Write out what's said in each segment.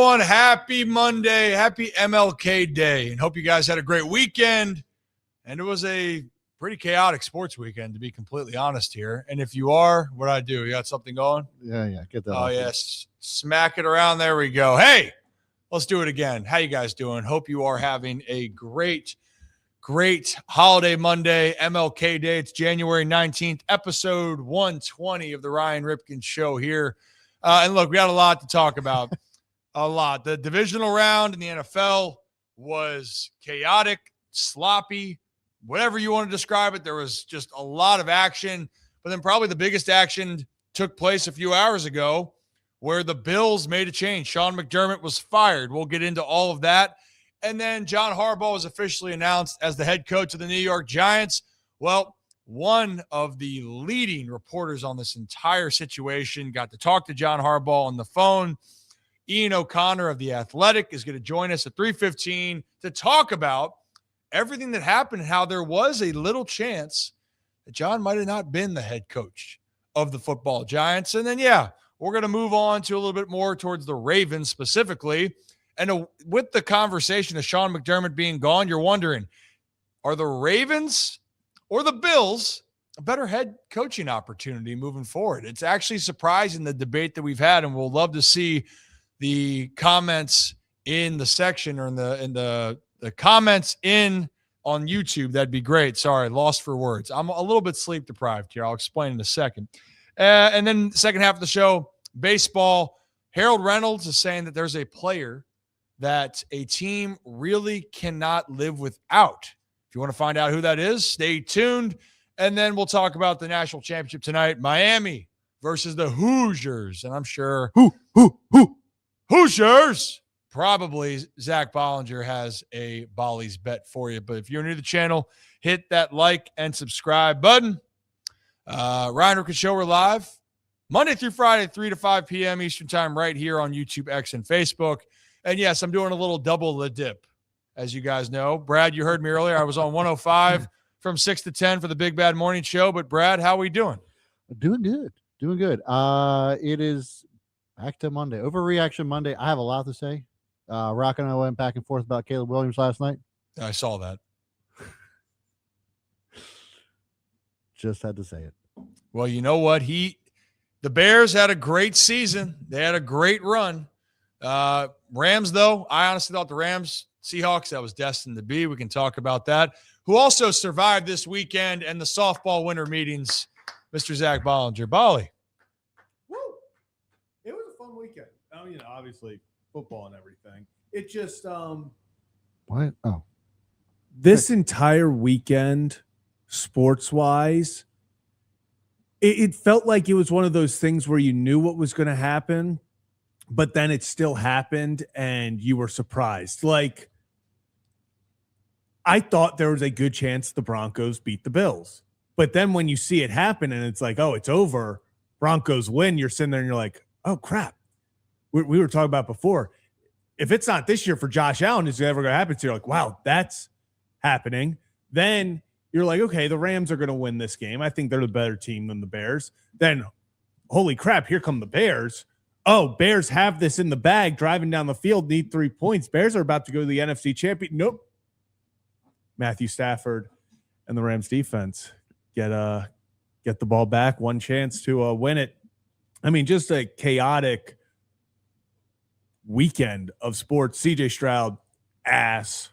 everyone. Happy Monday. Happy MLK Day. And hope you guys had a great weekend. And it was a pretty chaotic sports weekend, to be completely honest here. And if you are, what do I do? You got something going? Yeah. Get that. Oh, yes. Smack it around. There we go. Hey, let's do it again. How you guys doing? Hope you are having a great holiday Monday, MLK Day. It's January 19th, episode 120 of the Ryan Ripken Show here. And look, we got a lot to talk about. A lot. The divisional round in the NFL was chaotic, sloppy, whatever you want to describe it. There was just a lot of action. But then probably the biggest action took place a few hours ago where the Bills made a change. Sean McDermott was fired. We'll get into all of that. And then John Harbaugh was officially announced as the head coach of the New York Giants. Well, one of the leading reporters on this entire situation got to talk to John Harbaugh on the phone. Ian O'Connor of The Athletic is going to join us at 3:15 to talk about everything that happened and how there was a little chance that John might have not been the head coach of the football Giants. And then, we're going to move on to a little bit more towards the Ravens specifically. And with the conversation of Sean McDermott being gone, you're wondering, are the Ravens or the Bills a better head coaching opportunity moving forward? It's actually surprising, the debate that we've had, and we'll love to see the comments in the section or in the comments on YouTube. That'd be great. Sorry, lost for words. I'm a little bit sleep deprived here. I'll explain in a second. And then the second half of the show, baseball. Harold Reynolds is saying that there's a player that a team really cannot live without. If you want to find out who that is, stay tuned. And then we'll talk about the national championship tonight, Miami versus the Hoosiers. And I'm sure Hoosiers. Probably Zach Bellinger has a Bolly's bet for you. But if you're new to the channel, hit that like and subscribe button. Ryan Ripken Show, we're live Monday through Friday, 3 to 5 p.m. Eastern time, right here on YouTube, X, and Facebook. And yes, I'm doing a little double the dip, as you guys know. Brad, you heard me earlier. I was on 105 from 6 to 10 for the Big Bad Morning Show. But Brad, how we doing? Doing good. It is back to Monday. Overreaction Monday. I have a lot to say. Rock and I went back and forth about Caleb Williams last night. I saw that. Just had to say it. Well, you know what? The Bears had a great season. They had a great run. Rams, though, I honestly thought the Rams, Seahawks, that was destined to be. We can talk about that. Who also survived this weekend and the softball winter meetings, Mr. Zach Bellinger. Bolly. Woo! It was a fun weekend. Obviously football and everything. It just What? Oh. This entire weekend, sports-wise, it felt like it was one of those things where you knew what was going to happen, but then it still happened and you were surprised. Like, I thought there was a good chance the Broncos beat the Bills. But then when you see it happen and it's like, oh, it's over, Broncos win, you're sitting there and you're like, oh, crap. We were talking about before. If it's not this year for Josh Allen, is it ever going to happen? So you're like, wow, that's happening. Then you're like, okay, the Rams are going to win this game. I think they're the better team than the Bears. Then, holy crap, here come the Bears. Oh, Bears have this in the bag, driving down the field, need 3 points. Bears are about to go to the NFC champion. Nope. Matthew Stafford and the Rams defense get the ball back, one chance to win it. I mean, just a chaotic weekend of sports. CJ Stroud, ass.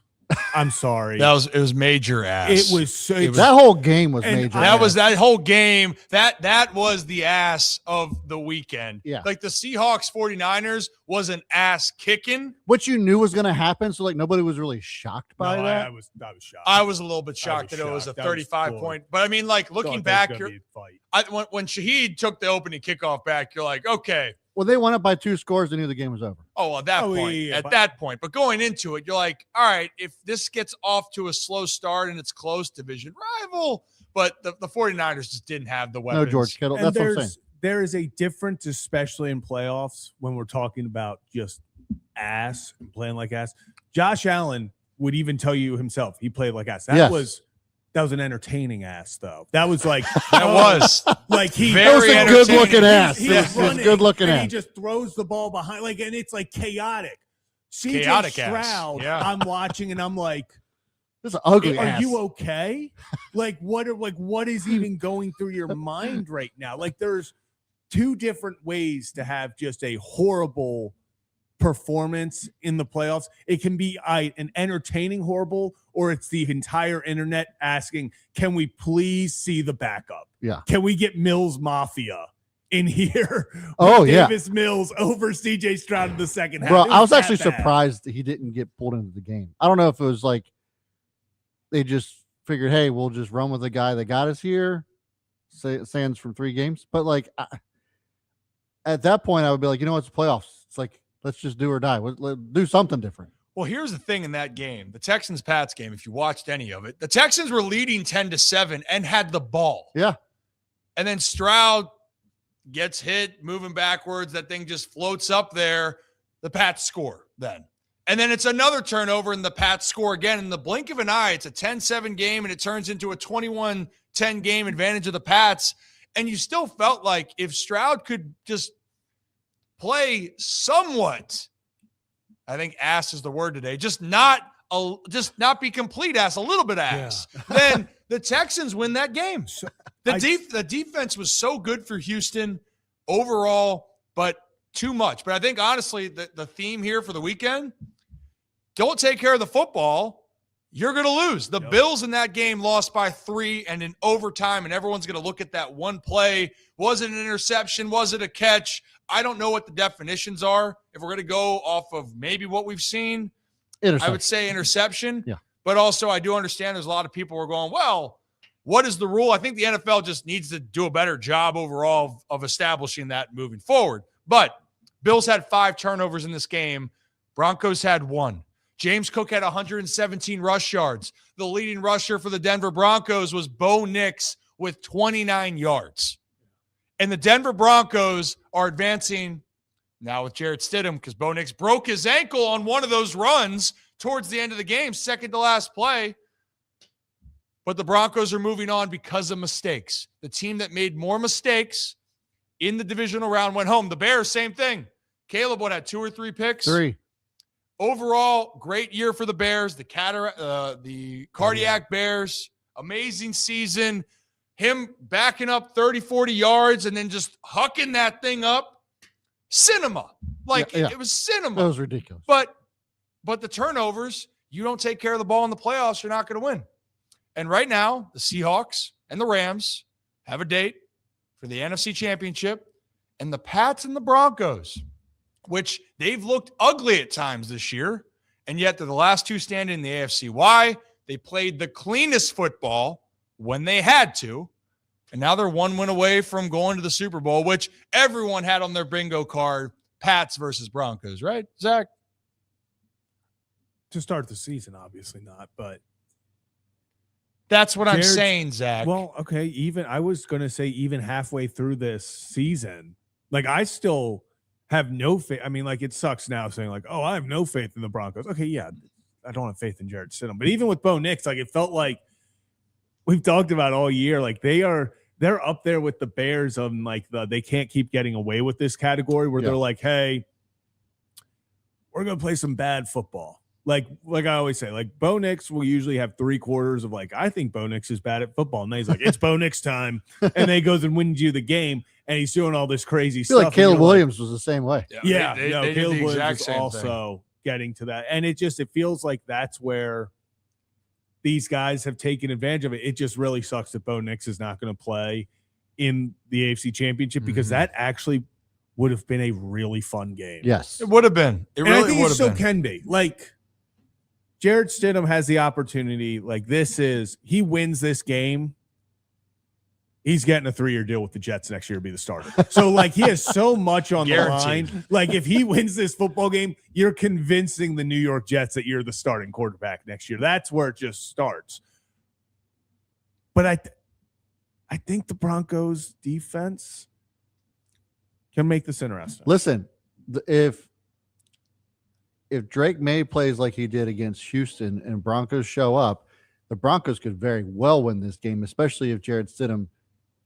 I'm sorry. It was major ass. It was that whole game was major. That whole game. That was the ass of the weekend. Yeah. Like the Seahawks 49ers was an ass kicking. What you knew was going to happen, so like nobody was really shocked by that. I was shocked. I was a little bit shocked that it was a 35-point. But I mean, like looking back, when Shaheed took the opening kickoff back, you're like, okay. Well, they went up by 2 scores. They knew the game was over. Oh, at that point. But going into it, you're like, all right, if this gets off to a slow start and it's close, division rival. But the 49ers just didn't have the weapons. No George Kittle. That's what I'm saying. There is a difference, especially in playoffs, when we're talking about just ass and playing like ass. Josh Allen would even tell you himself he played like ass. That was an entertaining ass, though. That was like that was like that was a good looking ass. He was good looking ass. He just throws the ball behind, and it's like chaotic. CJ Chaotic Stroud, ass. Yeah. I'm watching and I'm like, This is ugly. are ass. you okay? What is even going through your mind right now? Like, there's two different ways to have just a horrible performance in the playoffs. It can be an entertaining horrible, or it's the entire internet asking, can we please see the backup? Yeah. Can we get Mills Mafia in here? Oh, with yeah. Davis Mills over CJ Stroud in the second half. Bro, I was that actually bad. surprised that he didn't get pulled into the game. I don't know if it was like they just figured, hey, we'll just run with the guy that got us here, Sands from 3 games. But like at that point, I would be like, you know what, it's playoffs. It's like, let's just do or die. Let's do something different. Well, here's the thing in that game, the Texans-Pats game, if you watched any of it, the Texans were leading 10-7 and had the ball. Yeah. And then Stroud gets hit, moving backwards. That thing just floats up there. The Pats score then. And then it's another turnover, and the Pats score again. In the blink of an eye, it's a 10-7 game, and it turns into a 21-10 game advantage of the Pats. And you still felt like if Stroud could just play somewhat, I think ass is the word today, just not be complete ass, a little bit ass, then the Texans win that game. The defense was so good for Houston overall, but too much. But I think, honestly, the theme here for the weekend, don't take care of the football, you're going to lose. The Bills in that game lost by 3 and in overtime, and everyone's going to look at that one play. Was it an interception? Was it a catch? I don't know what the definitions are. If we're going to go off of maybe what we've seen, I would say interception. Yeah. But also, I do understand there's a lot of people who are going, well, what is the rule? I think the NFL just needs to do a better job overall of establishing that moving forward. But Bills had 5 turnovers in this game. Broncos had 1. James Cook had 117 rush yards. The leading rusher for the Denver Broncos was Bo Nix with 29 yards. And the Denver Broncos are advancing now with Jarrett Stidham because Bo Nix broke his ankle on one of those runs towards the end of the game, second to last play. But the Broncos are moving on because of mistakes. The team that made more mistakes in the divisional round went home. The Bears, same thing. Caleb, had 2 or 3 picks? 3. Overall, great year for the Bears. The cardiac Bears, amazing season. Him backing up 30, 40 yards and then just hucking that thing up. Cinema. It was cinema. That was ridiculous. But the turnovers, you don't take care of the ball in the playoffs, you're not going to win. And right now, the Seahawks and the Rams have a date for the NFC Championship, and the Pats and the Broncos, which they've looked ugly at times this year, and yet they're the last 2 standing in the AFC. Why? They played the cleanest football when they had to, and now they're 1 win away from going to the Super Bowl, which everyone had on their bingo card, Pats versus Broncos, right, Zach? To start the season, obviously not, but that's what I'm saying, Zach. Well, okay, I was going to say even halfway through this season, I still have no faith. I mean, it sucks now saying I have no faith in the Broncos. Okay, yeah, I don't have faith in Jarrett Stidham. But even with Bo Nix, it felt like we've talked about all year, they're up there with the Bears on they can't keep getting away with this category where they're like, hey, we're going to play some bad football. Like I always say, Bo Nix will usually have 3 quarters of I think Bo Nix is bad at football. And then he's like, it's Bo Nix time. And then he goes and wins you the game. And he's doing all this crazy stuff. I feel like Caleb Williams was the same way. Yeah, Caleb Williams was also getting to that. And it feels like that's where these guys have taken advantage of it. It just really sucks that Bo Nix is not going to play in the AFC Championship because that actually would have been a really fun game. Yes. It would have been. It really would have been. still Can be. Jarrett Stidham has the opportunity. He wins this game. He's getting a 3-year deal with the Jets next year to be the starter. So, he has so much on the line. If he wins this football game, you're convincing the New York Jets that you're the starting quarterback next year. That's where it just starts. But I think the Broncos defense can make this interesting. Listen, if Drake May plays like he did against Houston and Broncos show up, the Broncos could very well win this game, especially if Jarrett Stidham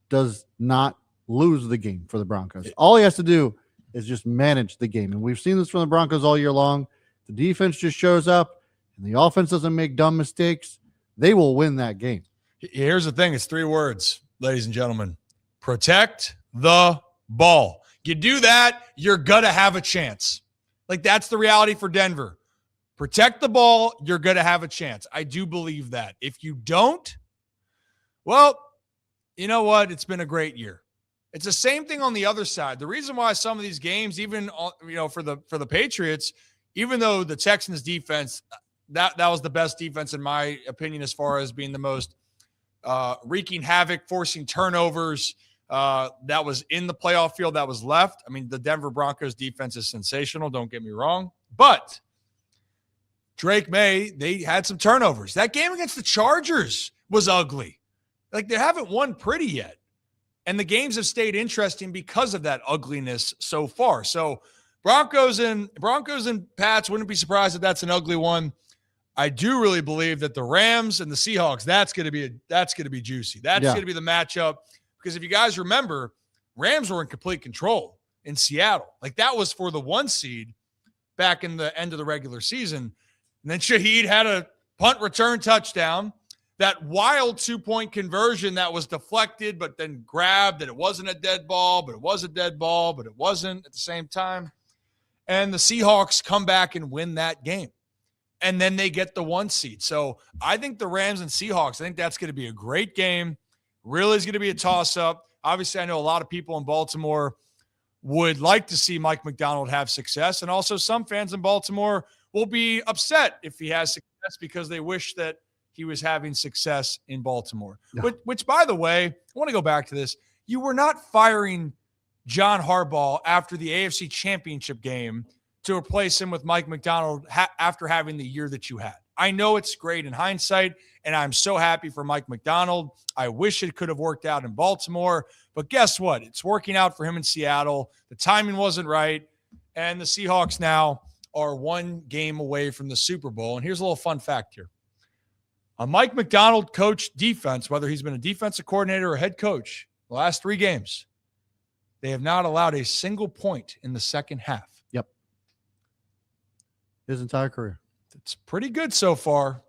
does not lose the game for the Broncos. All he has to do is just manage the game. And we've seen this from the Broncos all year long. the defense just shows up and the offense doesn't make dumb mistakes, they will win that game. Here's the thing. It's 3 words, ladies and gentlemen. Protect the ball. You do that, you're going to have a chance. Like, that's the reality for Denver. Protect the ball, you're going to have a chance. I do believe that. If you don't, well, you know what? It's been a great year. It's the same thing on the other side. The reason why some of these games, even for the Patriots, even though the Texans defense, that was the best defense in my opinion as far as being the most wreaking havoc, forcing turnovers, that was in the playoff field that was left. I mean, the Denver Broncos defense is sensational, don't get me wrong. But Drake May, they had some turnovers. That game against the Chargers was ugly. Like, they haven't won pretty yet. And the games have stayed interesting because of that ugliness so far. So Broncos and Pats, wouldn't be surprised if that's an ugly one. I do really believe that the Rams and the Seahawks, that's going to be juicy. That's going to be the matchup. Because if you guys remember, Rams were in complete control in Seattle. Like, that was for the 1 seed back in the end of the regular season. And then Shaheed had a punt return touchdown. That wild 2-point conversion that was deflected, but then grabbed, and it wasn't a dead ball, but it was a dead ball, but it wasn't at the same time. And the Seahawks come back and win that game. And then they get the 1 seed. So I think the Rams and Seahawks, I think that's going to be a great game. Really is going to be a toss-up. Obviously, I know a lot of people in Baltimore would like to see Mike Macdonald have success. And also some fans in Baltimore will be upset if he has success because they wish that he was having success in Baltimore. Yeah. Which, by the way, I want to go back to this. You were not firing John Harbaugh after the AFC Championship game to replace him with Mike Macdonald after having the year that you had. I know it's great in hindsight, and I'm so happy for Mike Macdonald. I wish it could have worked out in Baltimore, but guess what? It's working out for him in Seattle. The timing wasn't right, and the Seahawks now are 1 game away from the Super Bowl. And here's a little fun fact here. A Mike Macdonald coached defense, whether he's been a defensive coordinator or head coach, the last 3 games, they have not allowed a single point in the second half. Yep. His entire career. It's pretty good so far.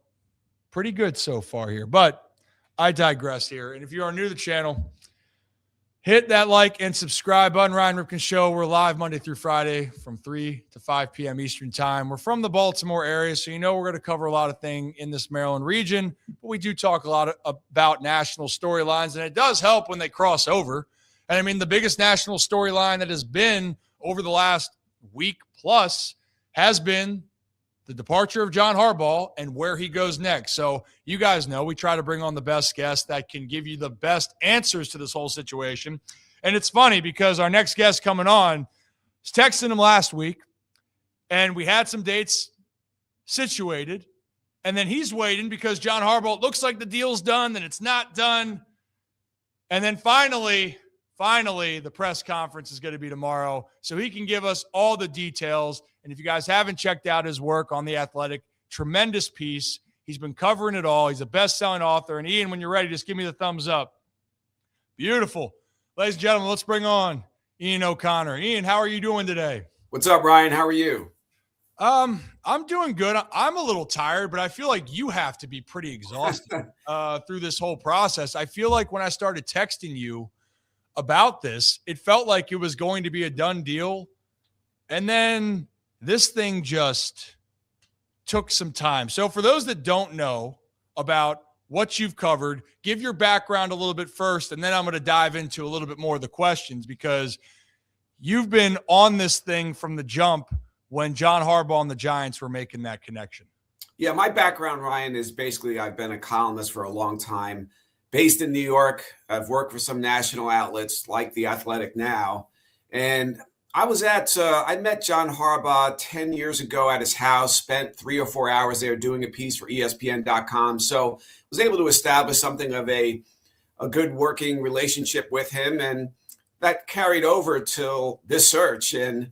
Pretty good so far here. But I digress here. And if you are new to the channel, hit that like and subscribe button. Ryan Ripken Show. We're live Monday through Friday from 3 to 5 p.m. Eastern time. We're from the Baltimore area, so you know we're going to cover a lot of things in this Maryland region. But we do talk a lot about national storylines, and it does help when they cross over. And, I mean, the biggest national storyline that has been over the last week plus has been the departure of John Harbaugh and where he goes next. So you guys know we try to bring on the best guests that can give you the best answers to this whole situation. And it's funny because our next guest coming on, I was texting him last week, and we had some dates situated. And then he's waiting because John Harbaugh, it looks like the deal's done, then it's not done. And then finally, the press conference is going to be tomorrow so he can give us all the details. And if you guys haven't checked out his work on The Athletic, tremendous piece. He's been covering it all. He's a best-selling author. And Ian, when you're ready, just give me the thumbs up. Beautiful. Ladies and gentlemen, let's bring on Ian O'Connor. Ian, how are you doing today? What's up, Ryan? How are you? I'm doing good. I'm a little tired, but I feel like you have to be pretty exhausted through this whole process. I feel like when I started texting you about this, it felt like it was going to be a done deal. And then this thing just took some time. So for those that don't know about what you've covered, give your background a little bit first, and then I'm going to dive into a little bit more of the questions because you've been on this thing from the jump when John Harbaugh and the Giants were making that connection. Yeah, my background, Ryan, is basically I've been a columnist for a long time, based in New York. I've worked for some national outlets like The Athletic now. And I met John Harbaugh 10 years ago at his house, spent 3 or 4 hours there doing a piece for ESPN.com. So was able to establish something of a good working relationship with him. And that carried over till this search. And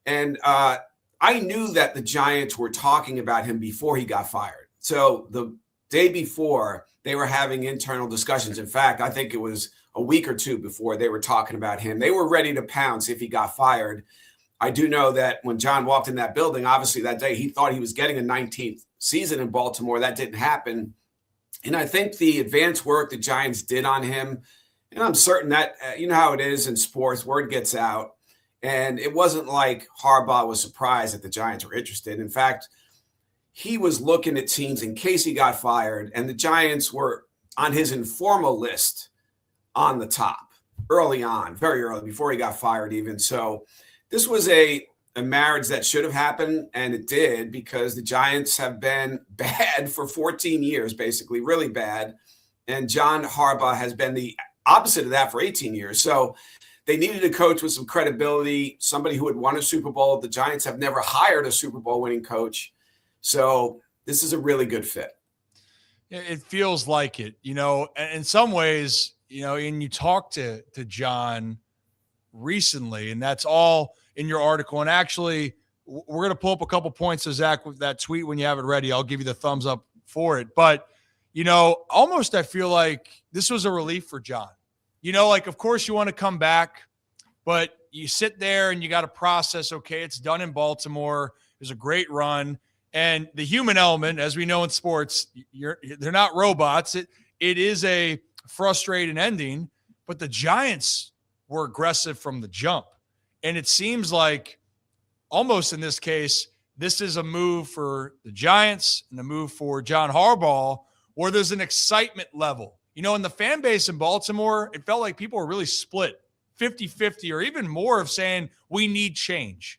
I knew that the Giants were talking about him before he got fired. So the day before, they were having internal discussions. In fact, I think it was a week or two before they were talking about him. They were ready to pounce if he got fired. I do know that when John walked in that building, obviously that day he thought he was getting a 19th season in Baltimore. That didn't happen. And I think the advanced work the Giants did on him, and I'm certain that, you know how it is in sports, word gets out. And it wasn't like Harbaugh was surprised that the Giants were interested. In fact, he was looking at teams in case he got fired, and the Giants were on his informal list on the top early on, very early, before he got fired even. So this was a marriage that should have happened, and it did, because the Giants have been bad for 14 years, basically, really bad. And John Harbaugh has been the opposite of that for 18 years. So they needed a coach with some credibility, somebody who had won a Super Bowl. The Giants have never hired a Super Bowl winning coach. So this is a really good fit. It feels like it, in some ways, and you talked to John recently, and that's all in your article. And actually, we're going to pull up a couple points of Zach with that tweet when you have it ready. I'll give you the thumbs up for it. But, almost I feel like this was a relief for John. Of course you want to come back, but you sit there and you got to process, okay, it's done in Baltimore. It was a great run. And the human element, as we know in sports, they're not robots. It is a frustrating ending, but the Giants were aggressive from the jump. And it seems like almost in this case, this is a move for the Giants and a move for John Harbaugh, where there's an excitement level. In the fan base in Baltimore, it felt like people were really split 50-50 or even more of saying we need change.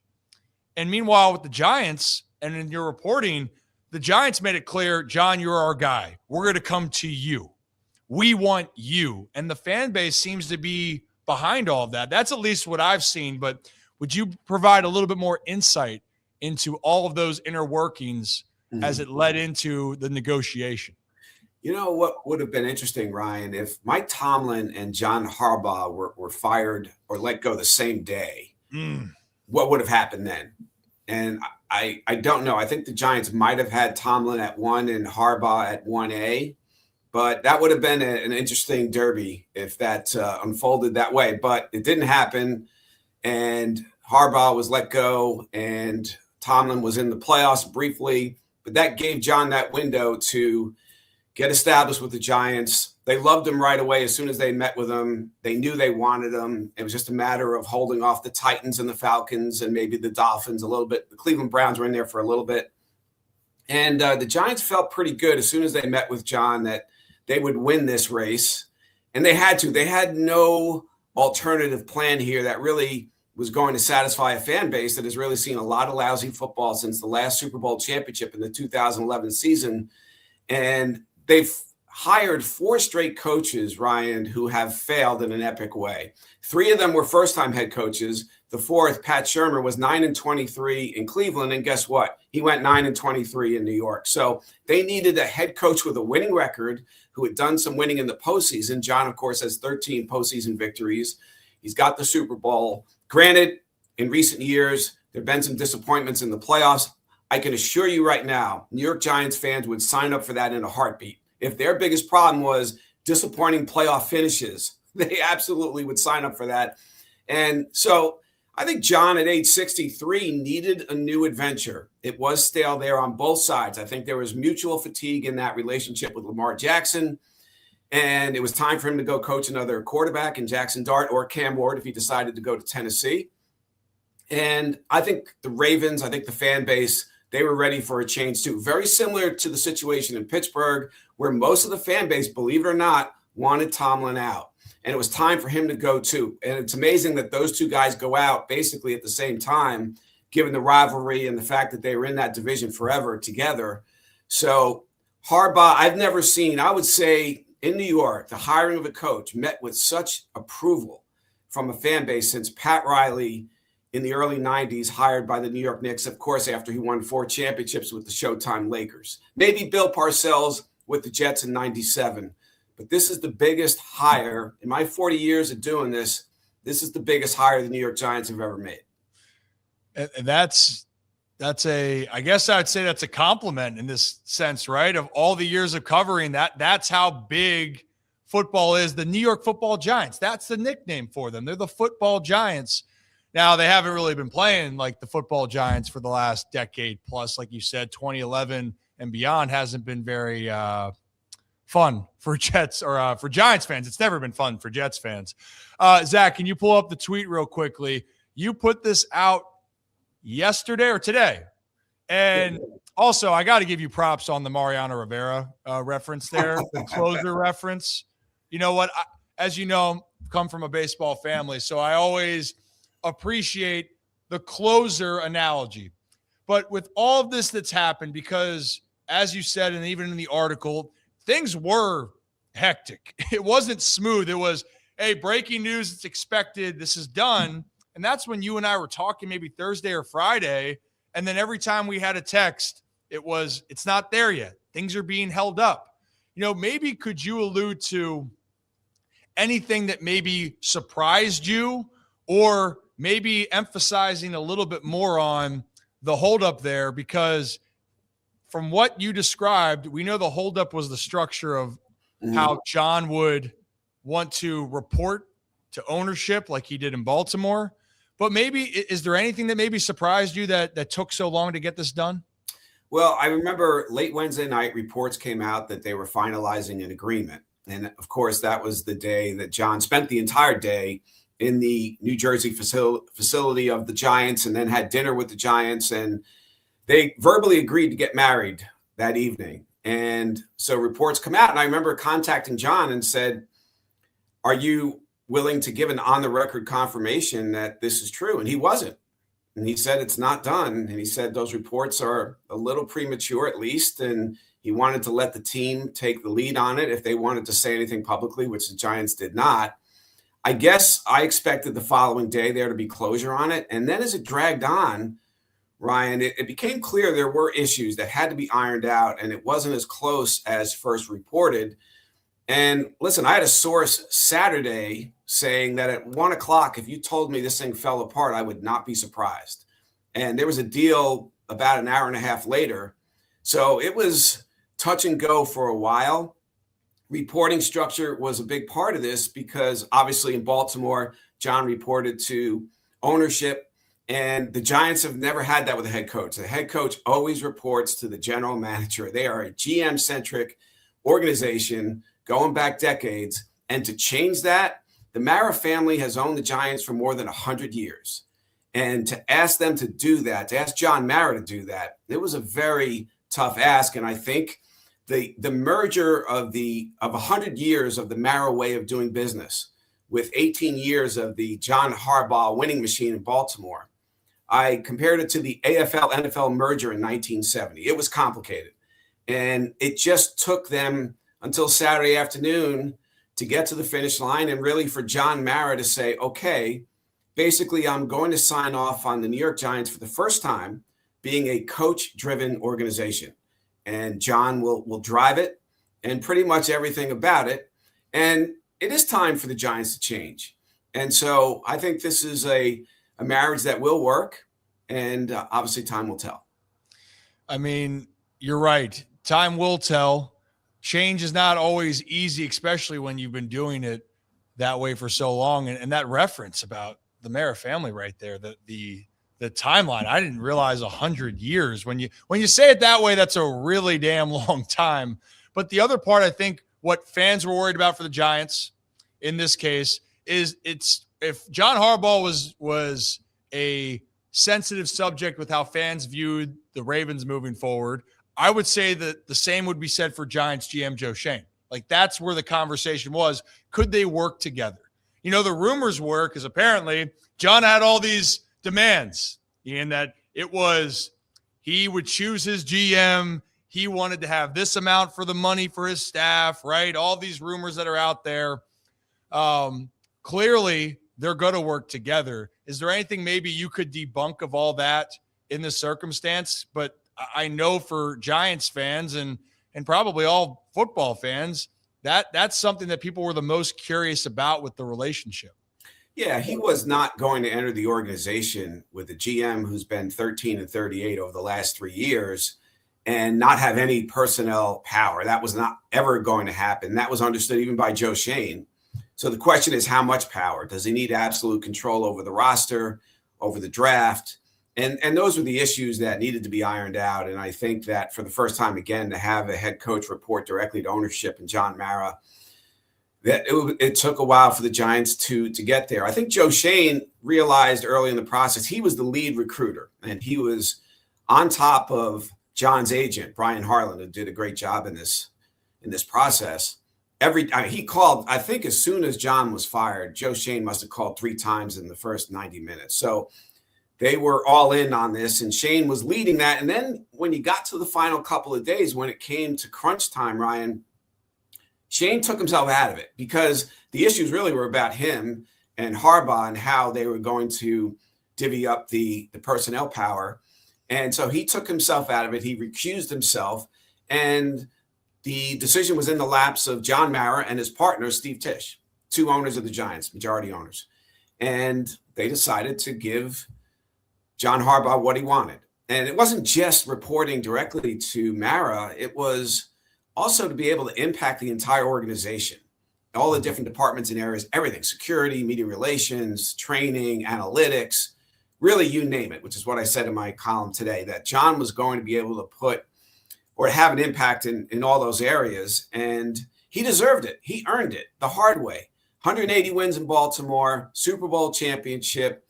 And meanwhile, with the Giants, and in your reporting, the Giants made it clear, John, you're our guy. We're going to come to you. We want you. And the fan base seems to be behind all of that. That's at least what I've seen. But would you provide a little bit more insight into all of those inner workings as it led into the negotiation? What would have been interesting, Ryan, if Mike Tomlin and John Harbaugh were fired or let go the same day, what would have happened then? And I don't know. I think the Giants might have had Tomlin at 1 and Harbaugh at 1A, but that would have been an interesting derby if that unfolded that way. But it didn't happen, and Harbaugh was let go, and Tomlin was in the playoffs briefly. But that gave John that window to get established with the Giants. They loved him right away as soon as they met with him. They knew they wanted him. It was just a matter of holding off the Titans and the Falcons and maybe the Dolphins a little bit. The Cleveland Browns were in there for a little bit. And the Giants felt pretty good as soon as they met with John that they would win this race. And they had to. They had no alternative plan here that really was going to satisfy a fan base that has really seen a lot of lousy football since the last Super Bowl championship in the 2011 season. And they've hired 4 straight coaches, Ryan, who have failed in an epic way. 3 of them were first-time head coaches. The 4th, Pat Shurmur, was 9-23 in Cleveland, and guess what? He went 9-23 in New York. So they needed a head coach with a winning record who had done some winning in the postseason. John, of course, has 13 postseason victories. He's got the Super Bowl. Granted, in recent years, there have been some disappointments in the playoffs. I can assure you right now, New York Giants fans would sign up for that in a heartbeat. If their biggest problem was disappointing playoff finishes, they absolutely would sign up for that. And so I think John at age 63 needed a new adventure. It was stale there on both sides. I think there was mutual fatigue in that relationship with Lamar Jackson. And it was time for him to go coach another quarterback in Jackson Dart or Cam Ward if he decided to go to Tennessee. And I think the Ravens, I think the fan base, they were ready for a change too. Very similar to the situation in Pittsburgh, where most of the fan base, believe it or not, wanted Tomlin out. And it was time for him to go too. And it's amazing that those 2 guys go out basically at the same time, given the rivalry and the fact that they were in that division forever together. So Harbaugh, I've never seen, I would say in New York, the hiring of a coach met with such approval from a fan base since Pat Riley in the early 90s, hired by the New York Knicks, of course, after he won 4 championships with the Showtime Lakers. Maybe Bill Parcells with the Jets in 97. But this is the biggest hire. In my 40 years of doing this, this is the biggest hire the New York Giants have ever made. And that's I guess I'd say that's a compliment in this sense, right? Of all the years of covering that's how big football is. The New York Football Giants. That's the nickname for them. They're the football giants. Now, they haven't really been playing like the football giants for the last decade plus. Like you said, 2011 and beyond hasn't been very fun for Jets or for Giants fans. It's never been fun for Jets fans. Zach, can you pull up the tweet real quickly? You put this out yesterday or today. And also, I got to give you props on the Mariano Rivera reference there, the closer reference. You know what? As you know, I come from a baseball family, so I always appreciate the closer analogy. But with all of this that's happened, because as you said, and even in the article, things were hectic. It wasn't smooth. It was, hey, breaking news, it's expected, this is done. And that's when you and I were talking maybe Thursday or Friday. And then every time we had a text, it was, it's not there yet. Things are being held up. You know, maybe could you allude to anything that maybe surprised you, or maybe emphasizing a little bit more on the holdup there? Because from what you described, we know the holdup was the structure of how John would want to report to ownership like he did in Baltimore. But maybe, is there anything that maybe surprised you that took so long to get this done? Well, I remember late Wednesday night, reports came out that they were finalizing an agreement. And of course, that was the day that John spent the entire day in the New Jersey facility of the Giants, and then had dinner with the Giants. And they verbally agreed to get married that evening. And so reports come out. And I remember contacting John and said, are you willing to give an on-the-record confirmation that this is true? And he wasn't. And he said, it's not done. And he said, those reports are a little premature at least. And he wanted to let the team take the lead on it if they wanted to say anything publicly, which the Giants did not. I guess I expected the following day there to be closure on it. And then as it dragged on, Ryan, it became clear there were issues that had to be ironed out, and it wasn't as close as first reported. And listen, I had a source Saturday saying that at 1 o'clock, if you told me this thing fell apart, I would not be surprised. And there was a deal about an hour and a half later. So it was touch and go for a while. Reporting structure was a big part of this because obviously in Baltimore, John reported to ownership, and the Giants have never had that with a head coach. The head coach always reports to the general manager. They are a GM-centric organization going back decades. And to change that, the Mara family has owned the Giants for more than 100 years. And to ask them to do that, to ask John Mara to do that, it was a very tough ask. And I think the merger of 100 years of the Mara way of doing business with 18 years of the John Harbaugh winning machine in Baltimore, I compared it to the AFL-NFL merger in 1970. It was complicated. And it just took them until Saturday afternoon to get to the finish line, and really for John Mara to say, okay, basically I'm going to sign off on the New York Giants for the first time being a coach-driven organization. And John will drive it and pretty much everything about it. And it is time for the Giants to change. And so I think this is a marriage that will work, and obviously time will tell. I mean, you're right. Time will tell. Change is not always easy, especially when you've been doing it that way for so long. And that reference about the Mara family right there, the timeline, I didn't realize 100 years. When you say it that way, that's a really damn long time. But the other part, I think what fans were worried about for the Giants in this case is if John Harbaugh was a sensitive subject with how fans viewed the Ravens moving forward, I would say that the same would be said for Giants GM Joe Schoen. Like, that's where the conversation was. Could they work together? You know, the rumors were, because apparently John had all these demands, and that it was he would choose his GM. He wanted to have this amount for the money for his staff, right? All these rumors that are out there. Clearly, they're going to work together. Is there anything maybe you could debunk of all that in this circumstance? But I know for Giants fans and probably all football fans, that's something that people were the most curious about with the relationship. Yeah, he was not going to enter the organization with a GM who's been 13-38 over the last 3 years and not have any personnel power. That was not ever going to happen. That was understood even by Joe Schoen. So the question is, how much power? Does he need absolute control over the roster? over the draft. And those were the issues that needed to be ironed out. And I think that for the first time again, to have a head coach report directly to ownership and John Mara, that it took a while for the Giants to get there. I think Joe Shane realized early in the process he was the lead recruiter, and he was on top of John's agent, Brian Harlan, who did a great job in this process. He called, I think as soon as John was fired, Joe Shane must have called 3 times in the first 90 minutes. So they were all in on this, and Shane was leading that. And then when you got to the final couple of days, when it came to crunch time, Ryan, Shane took himself out of it because the issues really were about him and Harbaugh and how they were going to divvy up the personnel power. And so he took himself out of it. He recused himself. And the decision was in the laps of John Mara and his partner, Steve Tisch, 2 owners of the Giants, majority owners. And they decided to give John Harbaugh what he wanted. And it wasn't just reporting directly to Mara. It was also to be able to impact the entire organization, all the different departments and areas, everything, security, media relations, training, analytics, really you name it, which is what I said in my column today, that John was going to be able to put or have an impact in all those areas. And he deserved it. He earned it the hard way. 180 wins in Baltimore, Super Bowl championship,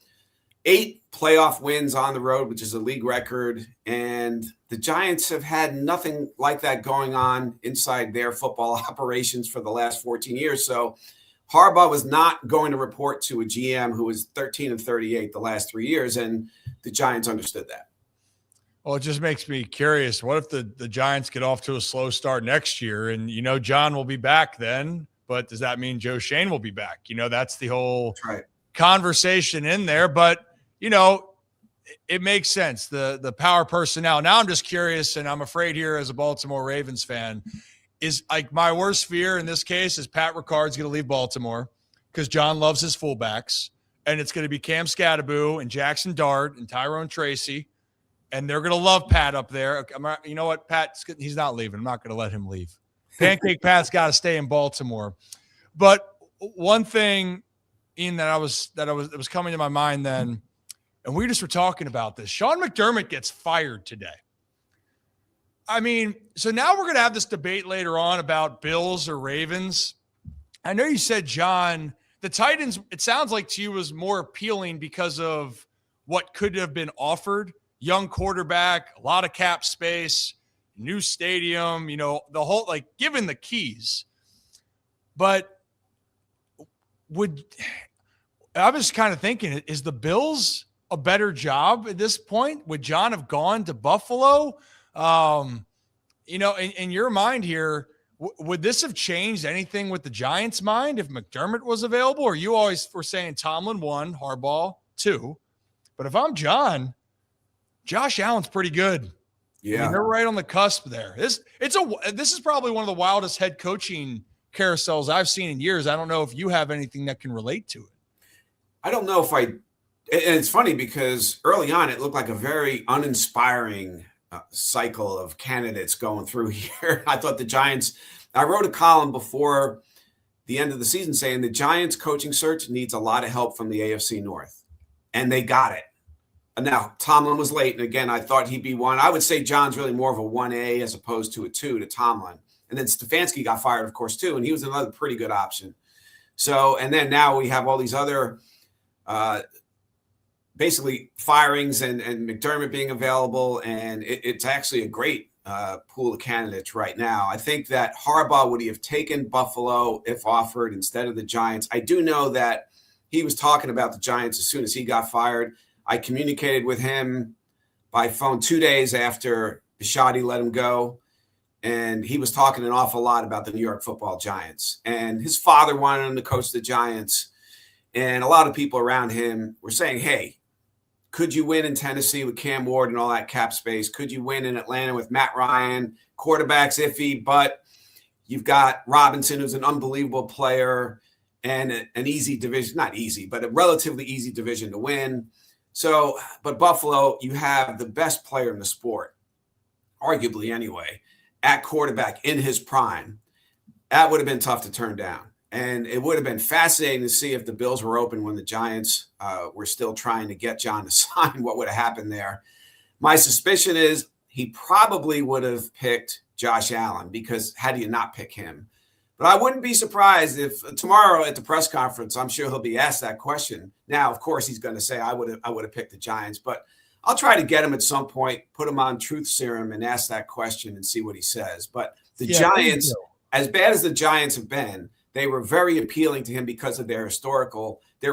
8 playoff wins on the road, which is a league record. And the Giants have had nothing like that going on inside their football operations for the last 14 years. So Harbaugh was not going to report to a GM who was 13-38 the last 3 years. And the Giants understood that. Well, it just makes me curious. What if the Giants get off to a slow start next year? And, John will be back then, but does that mean Joe Shane will be back? That's the whole conversation in there. But, it makes sense. The power personnel. Now I'm just curious, and I'm afraid here as a Baltimore Ravens fan, is like my worst fear in this case is Pat Ricard's going to leave Baltimore because John loves his fullbacks, and it's going to be Cam Scatteraboo and Jackson Dart and Tyrone Tracy, and they're going to love Pat up there. You know what, Pat? He's not leaving. I'm not going to let him leave. Pancake Pat's got to stay in Baltimore. But one thing, Ian, that was coming to my mind then. And we just were talking about this. Sean McDermott gets fired today. I mean, so now we're going to have this debate later on about Bills or Ravens. I know you said, John, the Titans, it sounds like to you was more appealing because of what could have been offered. Young quarterback, a lot of cap space, new stadium, the whole, given the keys. But I was kind of thinking, is the Bills a better job at this point? Would John have gone to Buffalo? In your mind here, would this have changed anything with the Giants' mind if McDermott was available? Or you always were saying Tomlin 1, Harbaugh 2. But if I'm John, Josh Allen's pretty good. Yeah. I mean, they're right on the cusp there. This is probably one of the wildest head coaching carousels I've seen in years. I don't know if you have anything that can relate to it. I don't know if and it's funny because early on it looked like a very uninspiring cycle of candidates going through here. I thought the Giants, I wrote a column before the end of the season saying the Giants coaching search needs a lot of help from the AFC North, and they got it. Now, Tomlin was late, and again, I thought he'd be 1. I would say John's really more of a 1A as opposed to a 2 to Tomlin. And then Stefanski got fired, of course, too, and he was another pretty good option. So, and then now we have all these other basically firings and McDermott being available, and it's actually a great pool of candidates right now. I think that Harbaugh would have taken Buffalo if offered instead of the Giants. I do know that he was talking about the Giants as soon as he got fired. I communicated with him by phone 2 days after Bisciotti let him go, and he was talking an awful lot about the New York Football Giants. And his father wanted him to coach the Giants, and a lot of people around him were saying, hey, could you win in Tennessee with Cam Ward and all that cap space? Could you win in Atlanta with Matt Ryan? Quarterback's iffy, but you've got Robinson, who's an unbelievable player, and an easy division, not easy, but a relatively easy division to win. So, but Buffalo, you have the best player in the sport, arguably anyway, at quarterback in his prime. That would have been tough to turn down. And it would have been fascinating to see if the Bills were open when the Giants were still trying to get John to sign. What would have happened there? My suspicion is he probably would have picked Josh Allen, because how do you not pick him? But I wouldn't be surprised if tomorrow at the press conference, I'm sure he'll be asked that question. Now, of course, he's going to say, I would have picked the Giants, but I'll try to get him at some point, put him on truth serum and ask that question and see what he says. But the Giants, as bad as the Giants have been, they were very appealing to him because of their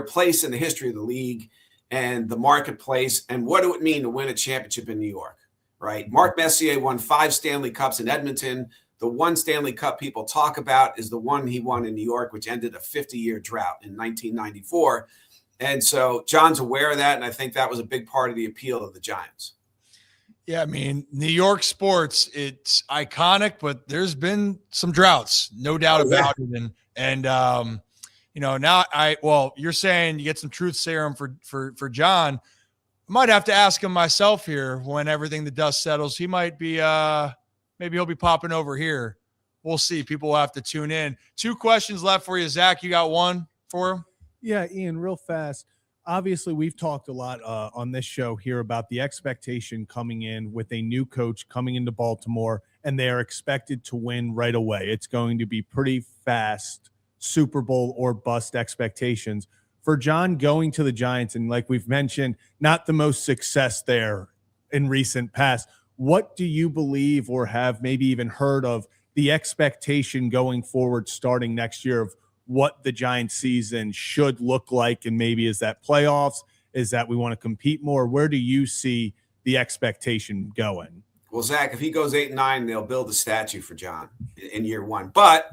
place in the history of the league and the marketplace, and what it would mean to win a championship in New York, right? Mark Messier won 5 Stanley Cups in Edmonton. The one Stanley Cup people talk about is the one he won in New York, which ended a 50-year drought in 1994. And so John's aware of that, and I think that was a big part of the appeal of the Giants. Yeah, I mean, New York sports, it's iconic, but there's been some droughts, no doubt about it. And now you're saying you get some truth serum for John. I might have to ask him myself here when everything, the dust settles. He might be, maybe he'll be popping over here. We'll see. People will have to tune in. 2 questions left for you, Zach. You got one for him? Yeah, Ian, real fast. Obviously, we've talked a lot on this show here about the expectation coming in with a new coach coming into Baltimore, and they are expected to win right away. It's going to be pretty fast Super Bowl or bust expectations. For John going to the Giants, and like we've mentioned, not the most success there in recent past, what do you believe or have maybe even heard of the expectation going forward starting next year of what the Giants season should look like? And maybe is that playoffs? Is that we want to compete more? Where do you see the expectation going? Well, Zach, if he goes 8-9, they'll build a statue for John in year 1. But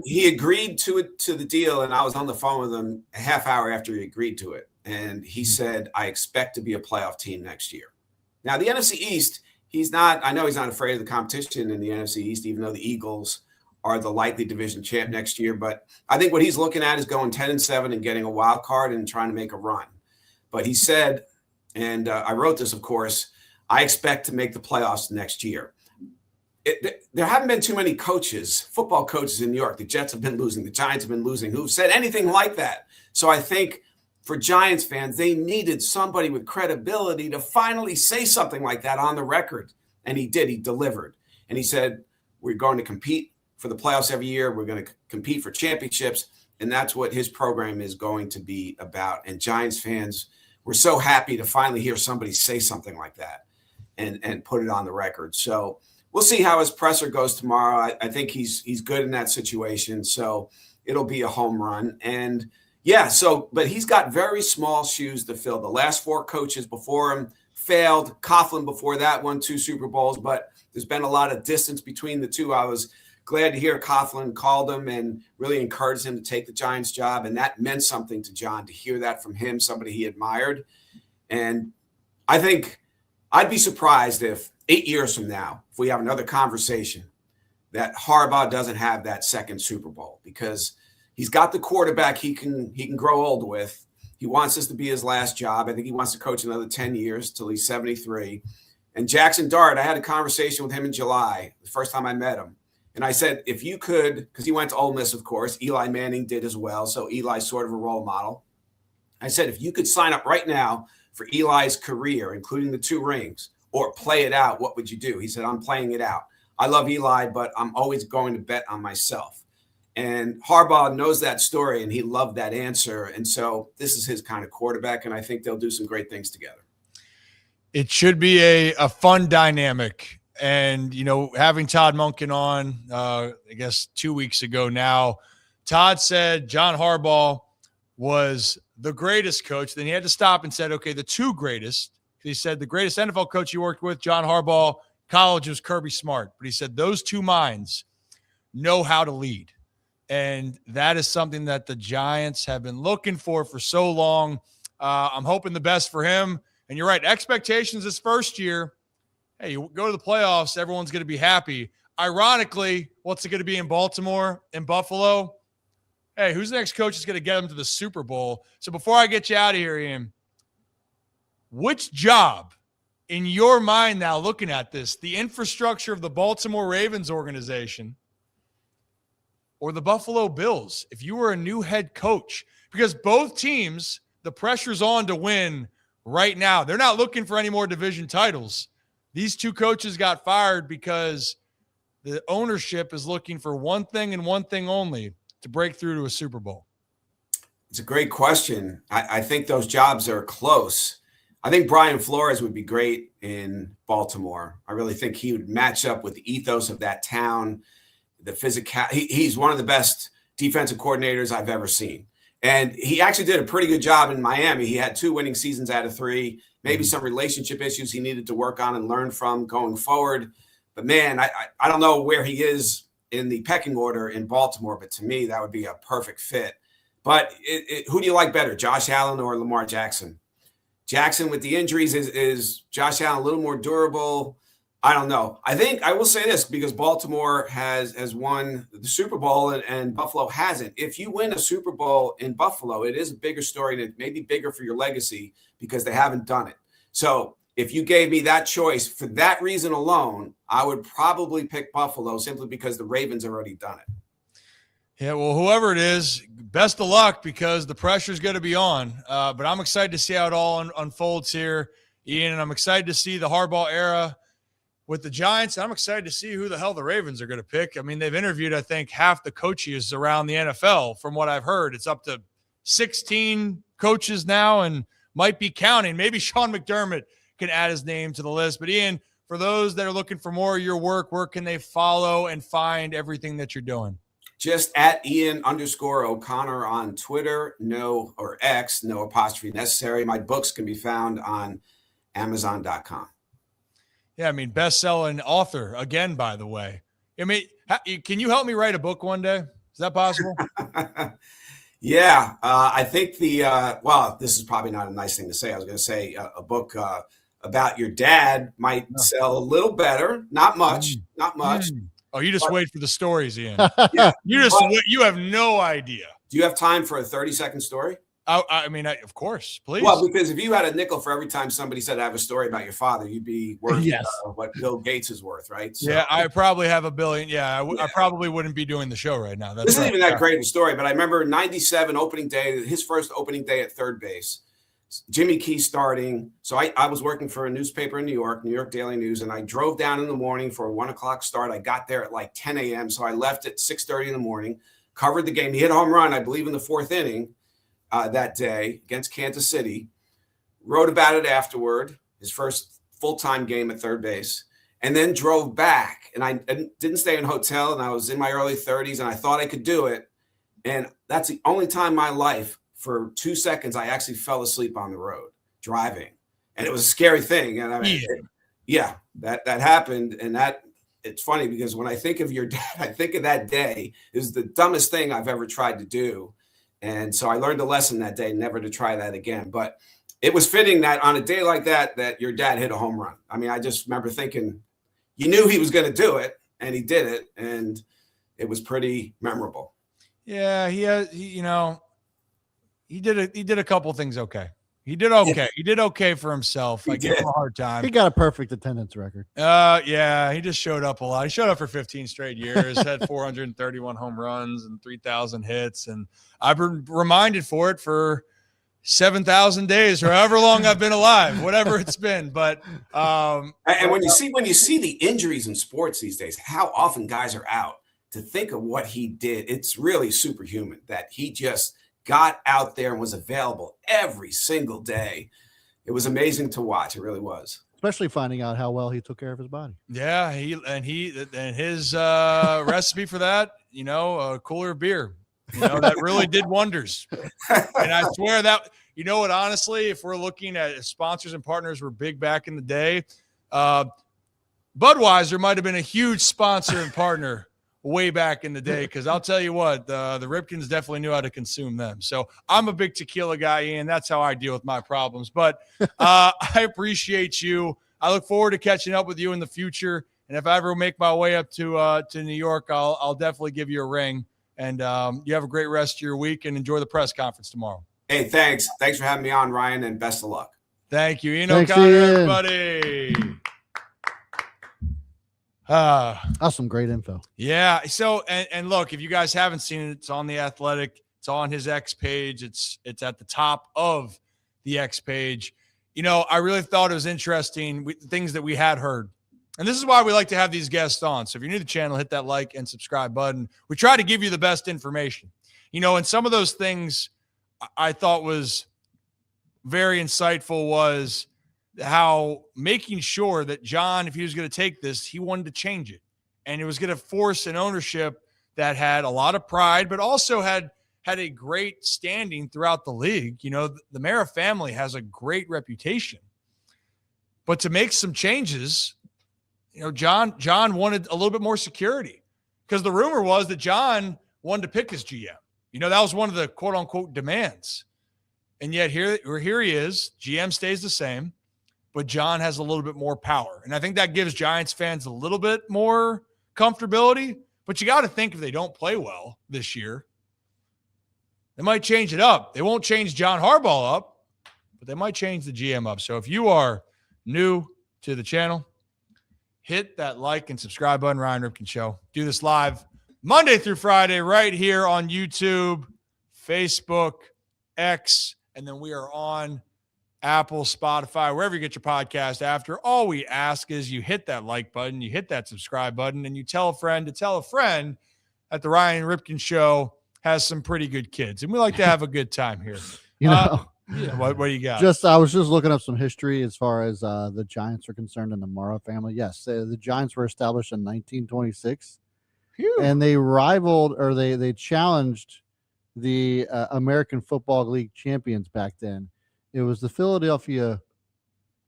he agreed to the deal, and I was on the phone with him a half hour after he agreed to it. And he said, I expect to be a playoff team next year. Now, the NFC East, I know he's not afraid of the competition in the NFC East, even though the Eagles are the likely division champ next year. But I think what he's looking at is going 10-7 and getting a wild card and trying to make a run. But he said, and I wrote this, of course, I expect to make the playoffs next year. There haven't been too many football coaches in New York. The Jets have been losing. The Giants have been losing, who've said anything like that. So I think for Giants fans, they needed somebody with credibility to finally say something like that on the record. And he did. He delivered. And he said, we're going to compete for the playoffs every year. We're going to compete for championships. And that's what his program is going to be about. And Giants fans were so happy to finally hear somebody say something like that and put it on the record. So we'll see how his presser goes tomorrow. I think he's good in that situation. So it'll be a home run. And yeah, but he's got very small shoes to fill. The last 4 coaches before him failed. Coughlin before that won 2 Super Bowls, but there's been a lot of distance between the two. I was glad to hear Coughlin called him and really encouraged him to take the Giants job. And that meant something to John to hear that from him, somebody he admired. And I think I'd be surprised if 8 years from now, if we have another conversation, that Harbaugh doesn't have that second Super Bowl, because he's got the quarterback he can grow old with. He wants this to be his last job. I think he wants to coach another 10 years till he's 73. And Jackson Dart, I had a conversation with him in July, the first time I met him. And I said, if you could, because he went to Ole Miss, of course, Eli Manning did as well. So Eli's sort of a role model. I said, if you could sign up right now for Eli's career, including the 2 rings, or play it out, what would you do? He said, I'm playing it out. I love Eli, but I'm always going to bet on myself. And Harbaugh knows that story, and he loved that answer. And so this is his kind of quarterback, and I think they'll do some great things together. It should be a fun dynamic. And, having Todd Monken on, I guess 2 weeks ago now, Todd said John Harbaugh was the greatest coach. Then he had to stop and said, okay, the 2 greatest. He said the greatest NFL coach he worked with, John Harbaugh, college, was Kirby Smart. But he said those 2 minds know how to lead. And that is something that the Giants have been looking for so long. I'm hoping the best for him. And you're right, expectations this first year, hey, you go to the playoffs, everyone's going to be happy. Ironically, what's it going to be in Baltimore, in Buffalo? Hey, who's the next coach that's going to get them to the Super Bowl? So before I get you out of here, Ian, which job in your mind now, looking at this, the infrastructure of the Baltimore Ravens organization or the Buffalo Bills if you were a new head coach? Because both teams, the pressure's on to win right now. They're not looking for any more division titles. These two coaches got fired because the ownership is looking for one thing and one thing only, to break through to a Super Bowl. It's a great question. I think those jobs are close. I think Brian Flores would be great in Baltimore. I really think he would match up with the ethos of that town, the physical. He's one of the best defensive coordinators I've ever seen. And he actually did a pretty good job in Miami. He had 2 winning seasons out of 3, maybe some relationship issues he needed to work on and learn from going forward. But, man, I don't know where he is in the pecking order in Baltimore, but to me, that would be a perfect fit. But who do you like better, Josh Allen or Lamar Jackson? Jackson with the injuries, is Josh Allen a little more durable? I don't know. I will say this, because Baltimore has won the Super Bowl and Buffalo hasn't. If you win a Super Bowl in Buffalo, it is a bigger story, and it may be bigger for your legacy because they haven't done it. So if you gave me that choice for that reason alone, I would probably pick Buffalo simply because the Ravens already done it. Yeah, well, whoever it is, best of luck, because the pressure's going to be on. But I'm excited to see how it all unfolds here, Ian, and I'm excited to see the Harbaugh era with the Giants. I'm excited to see who the hell the Ravens are going to pick. I mean, they've interviewed, I think, half the coaches around the NFL. From what I've heard, it's up to 16 coaches now and might be counting. Maybe Sean McDermott can add his name to the list. But, Ian, for those that are looking for more of your work, where can they follow and find everything that you're doing? Just at Ian_O'Connor on Twitter, or X, no apostrophe necessary. My books can be found on Amazon.com. Yeah, I mean, best-selling author again, by the way. I mean, can you help me write a book one day? Is that possible? Yeah, I think this is probably not a nice thing to say. I was going to say a book about your dad might sell a little better. Not much. Oh, you just wait for the stories, Ian. Yeah. You have no idea. Do you have time for a 30-second story? I mean, of course, please. Well, because if you had a nickel for every time somebody said I have a story about your father, you'd be worth what Bill Gates is worth, right? So, yeah, I probably have $1 billion. Yeah, I probably wouldn't be doing the show right now. This isn't even that great a story, but I remember 97 opening day, his first opening day at third base. Jimmy Key starting. So I was working for a newspaper in New York Daily News, and I drove down in the morning for a 1 o'clock start. I got there at like 10 a.m. So I left at 6:30 in the morning, covered the game. He hit a home run, I believe, in the 4th inning that day against Kansas City. Wrote about it afterward, his first full-time game at third base, and then drove back. And I didn't stay in a hotel, and I was in my early 30s, and I thought I could do it. And that's the only time in my life, for 2 seconds, I actually fell asleep on the road driving, and it was a scary thing. And I mean, that happened. And it's funny because when I think of your dad, I think of that day. It was the dumbest thing I've ever tried to do. And so I learned a lesson that day, never to try that again. But it was fitting that on a day like that your dad hit a home run. I mean, I just remember thinking, you knew he was going to do it, and he did it. And it was pretty memorable. Yeah, he did a couple things okay. He did okay. Yeah. He did okay for himself. I gave him a hard time. He got a perfect attendance record. Yeah, he just showed up a lot. He showed up for 15 straight years, had 431 home runs and 3,000 hits. And I've been reminded for it for 7,000 days or however long I've been alive, whatever it's been. But and when you see the injuries in sports these days, how often guys are out, to think of what he did, it's really superhuman that he just got out there and was available every single day. It was amazing to watch. It really was. Especially finding out how well he took care of his body. Yeah, his recipe for that, a cooler beer, that really did wonders. And I swear that, what, honestly, if we're looking at sponsors and partners were big back in the day, Budweiser might have been a huge sponsor and partner way back in the day, because I'll tell you what, the Ripkens definitely knew how to consume them. So I'm a big tequila guy, and that's how I deal with my problems. But I appreciate you. I look forward to catching up with you in the future. And if I ever make my way up to New York, I'll definitely give you a ring. And you have a great rest of your week, and enjoy the press conference tomorrow. Hey, thanks. Thanks for having me on, Ryan, and best of luck. Thank you. Ian O'Connor, everybody. That's some great info. Yeah. So, and look, if you guys haven't seen it, it's on The Athletic. It's on his X page. It's at the top of the X page. I really thought it was interesting, things that we had heard. And this is why we like to have these guests on. So if you're new to the channel, hit that like and subscribe button. We try to give you the best information. And some of those things I thought was very insightful was how making sure that John, if he was going to take this, he wanted to change it. And it was going to force an ownership that had a lot of pride, but also had a great standing throughout the league. The Mara family has a great reputation. But to make some changes, John wanted a little bit more security, because the rumor was that John wanted to pick his GM. That was one of the quote unquote demands. And yet here he is. GM stays the same, but John has a little bit more power. And I think that gives Giants fans a little bit more comfortability. But you got to think, if they don't play well this year, they might change it up. They won't change John Harbaugh up, but they might change the GM up. So if you are new to the channel, hit that like and subscribe button. Ryan Ripken Show. Do this live Monday through Friday right here on YouTube, Facebook, X, and then we are on Apple, Spotify, wherever you get your podcast after. All we ask is you hit that like button, you hit that subscribe button, and you tell a friend to tell a friend that the Ryan Ripken Show has some pretty good kids. And we like to have a good time here. What do you got? I was just looking up some history as far as the Giants are concerned, and the Morrow family. Yes, the Giants were established in 1926. Phew. And they rivaled, or they challenged the American Football League champions back then. It was the Philadelphia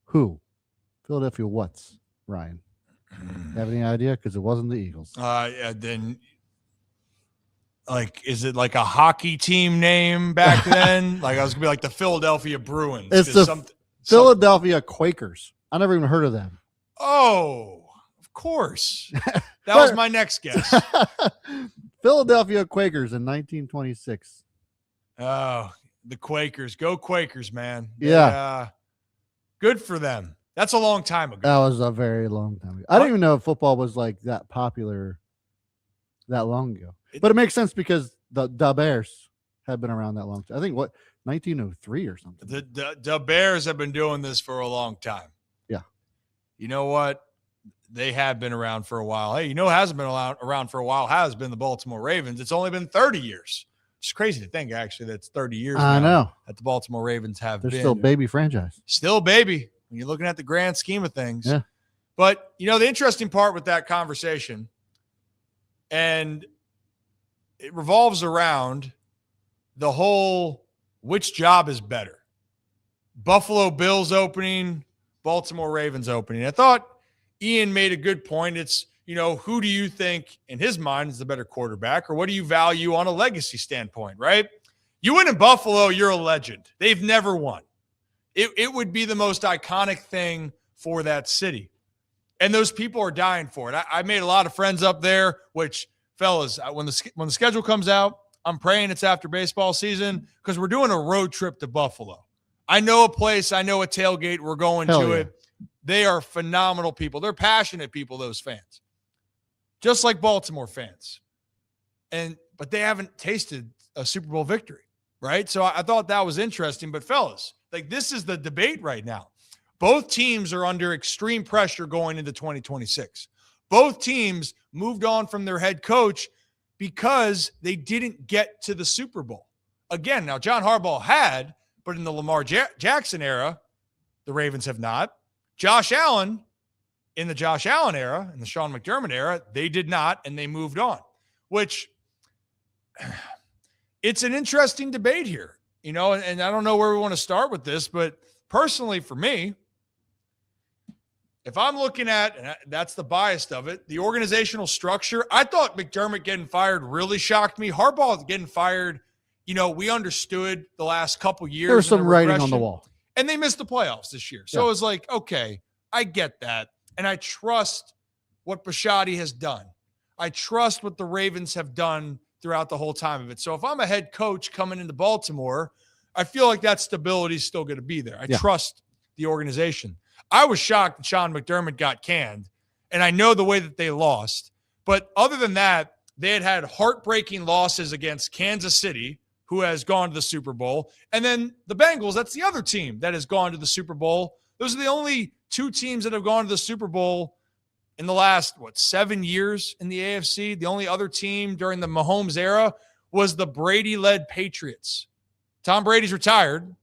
what's, Ryan? Have any idea? Because it wasn't the Eagles. Then, is it like a hockey team name back then? I was gonna be like the Philadelphia Bruins. It's the Philadelphia Quakers. I never even heard of them. Oh, of course. That was my next guess. Philadelphia Quakers in 1926. Oh, the Quakers. Go Quakers, man. Yeah. Good for them. That's a long time ago. That was a very long time ago. I didn't even know football was like that popular that long ago. But it makes sense because the Bears have been around that long time. I think 1903 or something. The Bears have been doing this for a long time. Yeah. You know what? They have been around for a while. Hey, who hasn't been around for a while has been the Baltimore Ravens. It's only been 30 years. It's crazy to think, actually, that's 30 years I know that the Baltimore Ravens have They're been. still baby franchise. Still baby when you're looking at the grand scheme of things. Yeah. But, the interesting part with that conversation, and it revolves around the whole which job is better. Buffalo Bills opening, Baltimore Ravens opening. I thought Ian made a good point. It's, who do you think in his mind is the better quarterback, or what do you value on a legacy standpoint, right? You win in Buffalo, you're a legend. They've never won. It would be the most iconic thing for that city. And those people are dying for it. I made a lot of friends up there, which, fellas, when the schedule comes out, I'm praying it's after baseball season, because we're doing a road trip to Buffalo. I know a place. I know a tailgate. We're going to it. They are phenomenal people. They're passionate people, those fans, just like Baltimore fans. But they haven't tasted a Super Bowl victory, right? So I thought that was interesting. But fellas, this is the debate right now. Both teams are under extreme pressure going into 2026. Both teams moved on from their head coach because they didn't get to the Super Bowl. Again, now John Harbaugh had, but in the Lamar Jackson era, the Ravens have not. Josh Allen, in the Josh Allen era, in the Sean McDermott era, they did not, and they moved on, which it's an interesting debate here, and I don't know where we want to start with this, but personally for me, if I'm looking at, and that's the bias of it, the organizational structure, I thought McDermott getting fired really shocked me. Harbaugh getting fired, we understood the last couple years. There was some writing on the wall. And they missed the playoffs this year. So it was like, okay, I get that. And I trust what Bisciotti has done. I trust what the Ravens have done throughout the whole time of it. So if I'm a head coach coming into Baltimore, I feel like that stability is still going to be there. I trust the organization. I was shocked that Sean McDermott got canned. And I know the way that they lost. But other than that, they had heartbreaking losses against Kansas City, who has gone to the Super Bowl. And then the Bengals, that's the other team that has gone to the Super Bowl. Those are the only two teams that have gone to the Super Bowl in the last, 7 years in the AFC. The only other team during the Mahomes era was the Brady-led Patriots. Tom Brady's retired,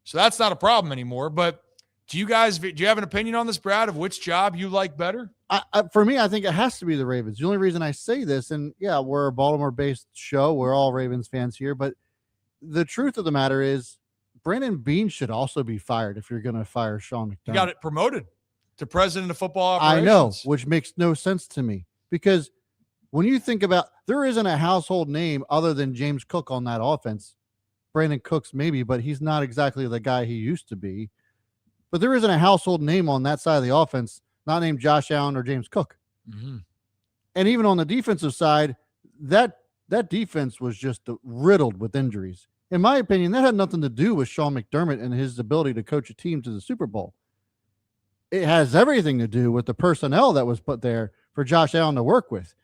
so that's not a problem anymore. But do you have an opinion on this, Brad, of which job you like better? For me, I think it has to be the Ravens. The only reason I say this, and yeah, we're a Baltimore-based show. We're all Ravens fans here. But the truth of the matter is Brandon Beane should also be fired if you're going to fire Sean McDermott. He got it promoted to president of football operations. I know, which makes no sense to me because when you think about there isn't a household name other than James Cook on that offense. Brandon Cooks maybe, but he's not exactly the guy he used to be. But there isn't a household name on that side of the offense, not named Josh Allen or James Cook. Mm-hmm. And even on the defensive side, that defense was just riddled with injuries. In my opinion, that had nothing to do with Sean McDermott and his ability to coach a team to the Super Bowl. It has everything to do with the personnel that was put there for Josh Allen to work with.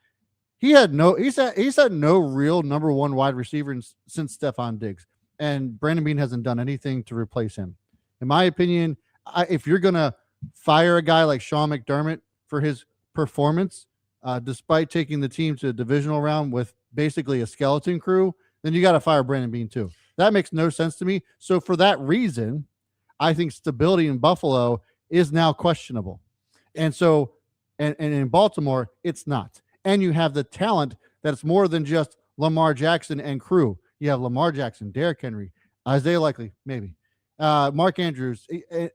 He's had no real number one wide receiver since Stephon Diggs, and Brandon Beane hasn't done anything to replace him. In my opinion, if you're going to fire a guy like Sean McDermott for his performance, despite taking the team to a divisional round with basically a skeleton crew, then you got to fire Brandon Beane too. That makes no sense to me. So for that reason, I think stability in Buffalo is now questionable. And so, and in Baltimore, it's not. And you have the talent that's more than just Lamar Jackson and crew. You have Lamar Jackson, Derrick Henry, Isaiah Likely, maybe. Mark Andrews.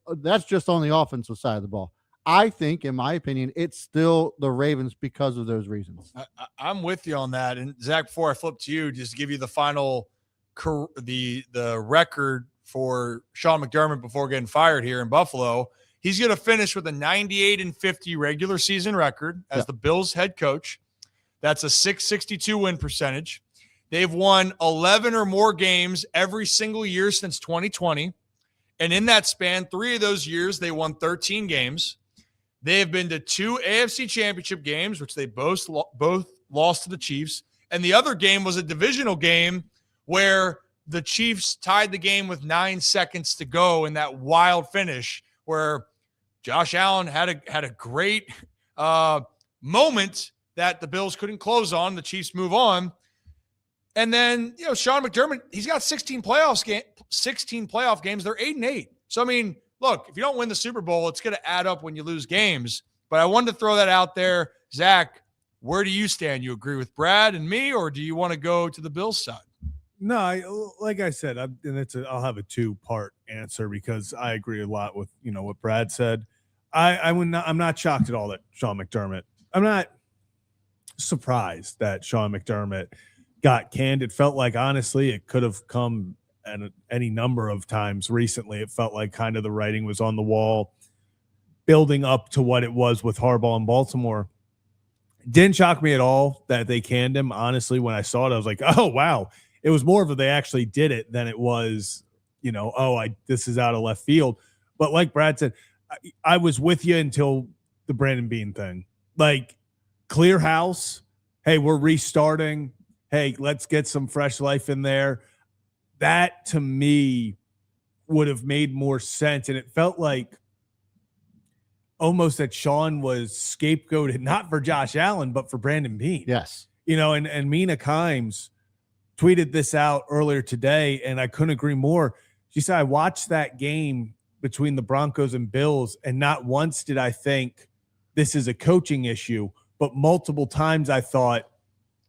That's just on the offensive side of the ball. I think, in my opinion, it's still the Ravens because of those reasons. I'm with you on that. And Zach, before I flip to you, just to give you the final, the record for Sean McDermott before getting fired here in Buffalo. He's going to finish with a 98-50 regular season record as the Bills head coach. That's a .662 win percentage. They've won 11 or more games every single year since 2020. And in that span, 3 of those years, they won 13 games. They have been to 2 AFC championship games, which they both lost to the Chiefs. And the other game was a divisional game where the Chiefs tied the game with 9 seconds to go in that wild finish where Josh Allen had a great moment that the Bills couldn't close on. The Chiefs move on. And then, Sean McDermott, he's got 16 playoff games. They're 8-8. So, I mean, look, if you don't win the Super Bowl, it's going to add up when you lose games. But I wanted to throw that out there. Zach, where do you stand? You agree with Brad and me, or do you want to go to the Bills side? No, like I said, I'll have a 2-part answer because I agree a lot with what Brad said. I'm not shocked at all that Sean McDermott. I'm not surprised that Sean McDermott got canned. It felt like, honestly, it could have come at any number of times recently. It felt like kind of the writing was on the wall, building up to what it was with Harbaugh in Baltimore. Didn't shock me at all that they canned him. Honestly, when I saw it, I was like, oh, wow. It was more of a they actually did it than it was, this is out of left field. But like Brad said, I was with you until the Brandon Beane thing. Like, clear house. Hey, we're restarting. Hey, let's get some fresh life in there. That, to me, would have made more sense. And it felt like almost that Sean was scapegoated, not for Josh Allen, but for Brandon Beane. Yes. And Mina Kimes tweeted this out earlier today, and I couldn't agree more. She said, I watched that game between the Broncos and Bills, and not once did I think this is a coaching issue, but multiple times I thought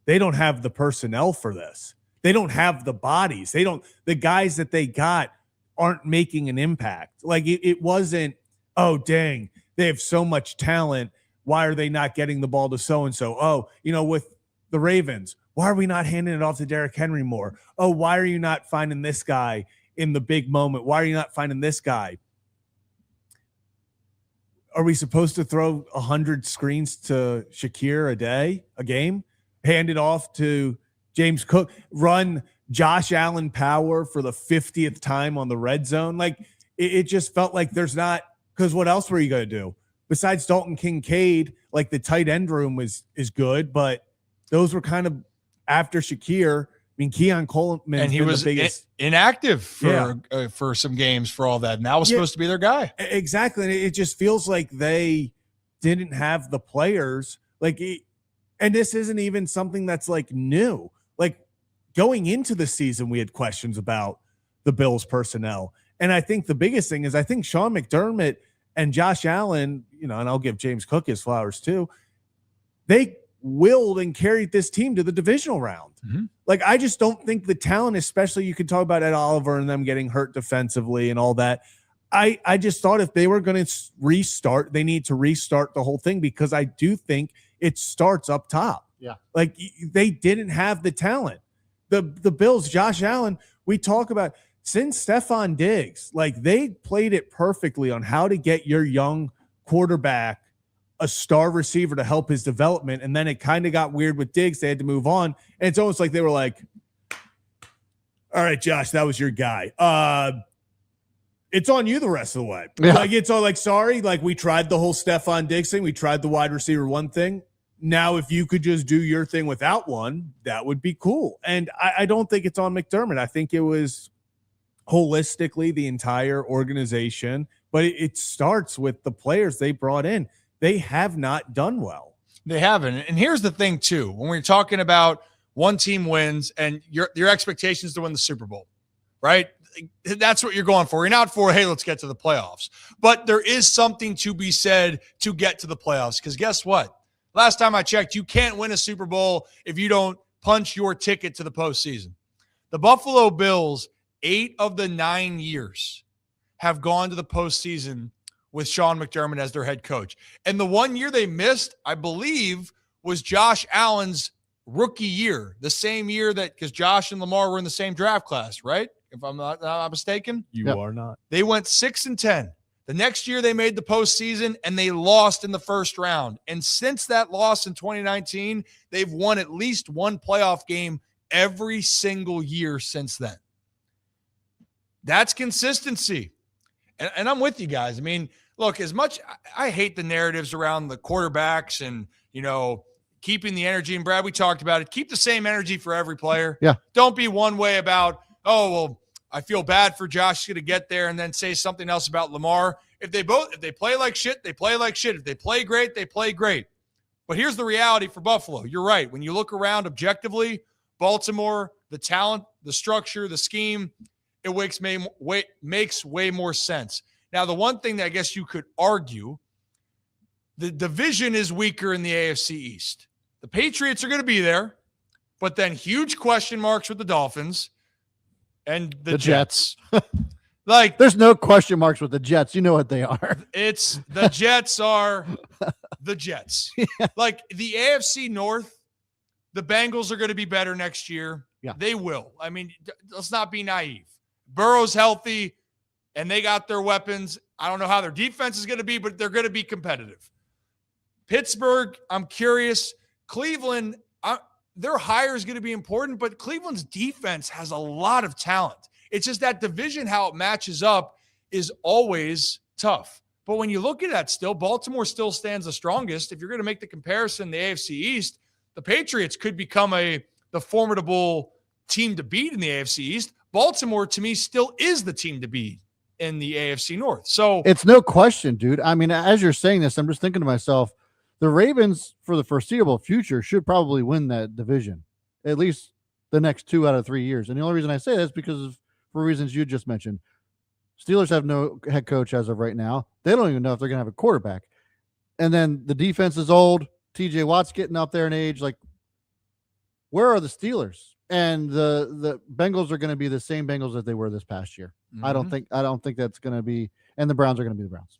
they don't have the personnel for this. They don't have the bodies. The guys that they got aren't making an impact. Like it wasn't, oh, dang, they have so much talent. Why are they not getting the ball to so-and-so? Oh, with the Ravens, why are we not handing it off to Derrick Henry more? Oh, why are you not finding this guy in the big moment? Why are you not finding this guy? Are we supposed to throw 100 screens to Shakir a game? Hand it off to James Cook? Run Josh Allen power for the 50th time on the red zone? Like, it just felt like there's not – because what else were you going to do? besides Dalton Kincaid, like the tight end room is good, but those were kind of after Shakir. I mean, Keon Coleman, and he was inactive for some games for all that. And that was supposed to be their guy. Exactly. And it just feels like they didn't have the players. And this isn't even something that's like new. Like going into the season, we had questions about the Bills personnel. And I think the biggest thing is I think Sean McDermott and Josh Allen, and I'll give James Cook his flowers too, they willed and carried this team to the divisional round. Mm-hmm. Like, I just don't think the talent, especially you could talk about Ed Oliver and them getting hurt defensively and all that. I just thought if they were going to restart, they need to restart the whole thing, because I do think it starts up top. Yeah. Like, they didn't have the talent. The Bills, Josh Allen, we talk about since Stephon Diggs, like they played it perfectly on how to get your young quarterback a star receiver to help his development. And then it kind of got weird with Diggs. They had to move on. And it's almost like they were like, all right, Josh, that was your guy. It's on you the rest of the way. Yeah. Like, it's all like, sorry, like we tried the whole Stephon Diggs thing. We tried the wide receiver one thing. Now, if you could just do your thing without one, that would be cool. And I don't think it's on McDermott. I think it was holistically the entire organization, but it starts with the players they brought in. They have not done well. They haven't. And here's the thing, too. When we're talking about one team wins and your expectations to win the Super Bowl, right? That's what you're going for. You're not for, hey, let's get to the playoffs. But there is something to be said to get to the playoffs, because guess what? Last time I checked, you can't win a Super Bowl if you don't punch your ticket to the postseason. The Buffalo Bills, 8 of the 9 years, have gone to the postseason with Sean McDermott as their head coach. And the one year they missed, I believe, was Josh Allen's rookie year, the same year because Josh and Lamar were in the same draft class, right? If I'm not mistaken. You are not. They went 6-10. The next year they made the postseason and they lost in the first round. And since that loss in 2019, they've won at least one playoff game every single year since then. That's consistency. And I'm with you guys. I mean, look, as much I hate the narratives around the quarterbacks and, keeping the energy. And Brad, we talked about it. Keep the same energy for every player. Yeah. Don't be one way about, oh, well, I feel bad for Josh to get there, and then say something else about Lamar. If they play like shit, they play like shit. If they play great, they play great. But here's the reality for Buffalo. You're right. When you look around objectively, Baltimore, the talent, the structure, the scheme, it makes way more sense. Now, the one thing that I guess you could argue, the division is weaker in the AFC East. The Patriots are going to be there, but then huge question marks with the Dolphins and the Jets. Like, there's no question marks with the Jets. You know what they are. It's the Jets are the Jets. Yeah. Like the AFC North, the Bengals are going to be better next year. Yeah. They will. I mean, let's not be naive. Burrow's healthy and they got their weapons. I don't know how their defense is going to be, but they're going to be competitive. Pittsburgh, I'm curious. Cleveland, their hire is going to be important, but Cleveland's defense has a lot of talent. It's just that division, how it matches up, is always tough. But when you look at that still, Baltimore still stands the strongest. If you're going to make the comparison, the AFC East, the Patriots could become the formidable team to beat in the AFC East. Baltimore, to me, still is the team to beat in the AFC North. So it's no question, dude. I mean, as you're saying this, I'm just thinking to myself, the Ravens for the foreseeable future should probably win that division, at least the next 2 out of 3 years. And the only reason I say that is because for reasons you just mentioned. Steelers have no head coach as of right now. They don't even know if they're going to have a quarterback. And then the defense is old. TJ Watt's getting up there in age. Like, where are the Steelers? And the Bengals are going to be the same Bengals that they were this past year. Mm-hmm. I don't think that's going to be, and the Browns are going to be the Browns.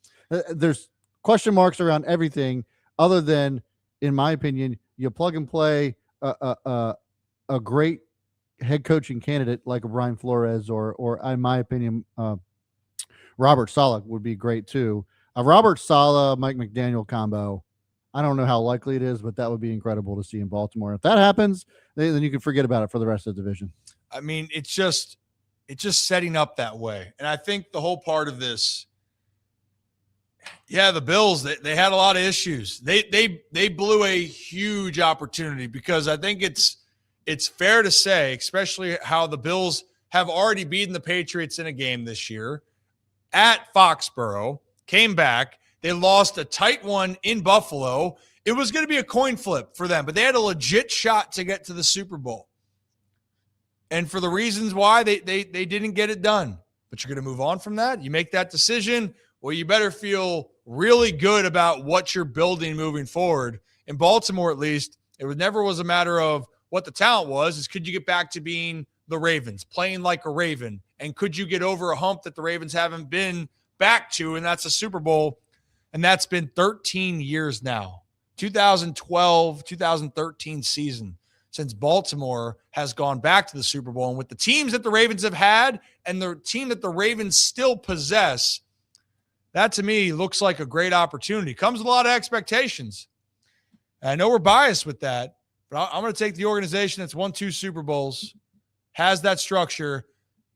There's question marks around everything other than, in my opinion, you plug and play a great head coaching candidate like a Brian Flores or in my opinion, Robert Saleh would be great too. A Robert Saleh, Mike McDaniel combo. I don't know how likely it is, but that would be incredible to see in Baltimore. If that happens, then you can forget about it for the rest of the division. I mean, it's just setting up that way. And I think the whole part of this, Yeah, the Bills, they had a lot of issues. They blew a huge opportunity because I think it's fair to say, especially how the Bills have already beaten the Patriots in a game this year at Foxborough, came back. They lost a tight one in Buffalo. It was going to be a coin flip for them, but they had a legit shot to get to the Super Bowl. And for the reasons why they didn't get it done. But you're going to move on from that. You make that decision. Well, you better feel really good about what you're building moving forward. In Baltimore, at least, it never was a matter of what the talent was. Is could you get back to being the Ravens, playing like a Raven? And could you get over a hump that the Ravens haven't been back to, and that's a Super Bowl? And that's been 13 years now. 2012, 2013 season since Baltimore has gone back to the Super Bowl. And with the teams that the Ravens have had and the team that the Ravens still possess, that to me looks like a great opportunity. Comes with a lot of expectations. And I know we're biased with that, but I'm going to take the organization that's won 2 Super Bowls, has that structure,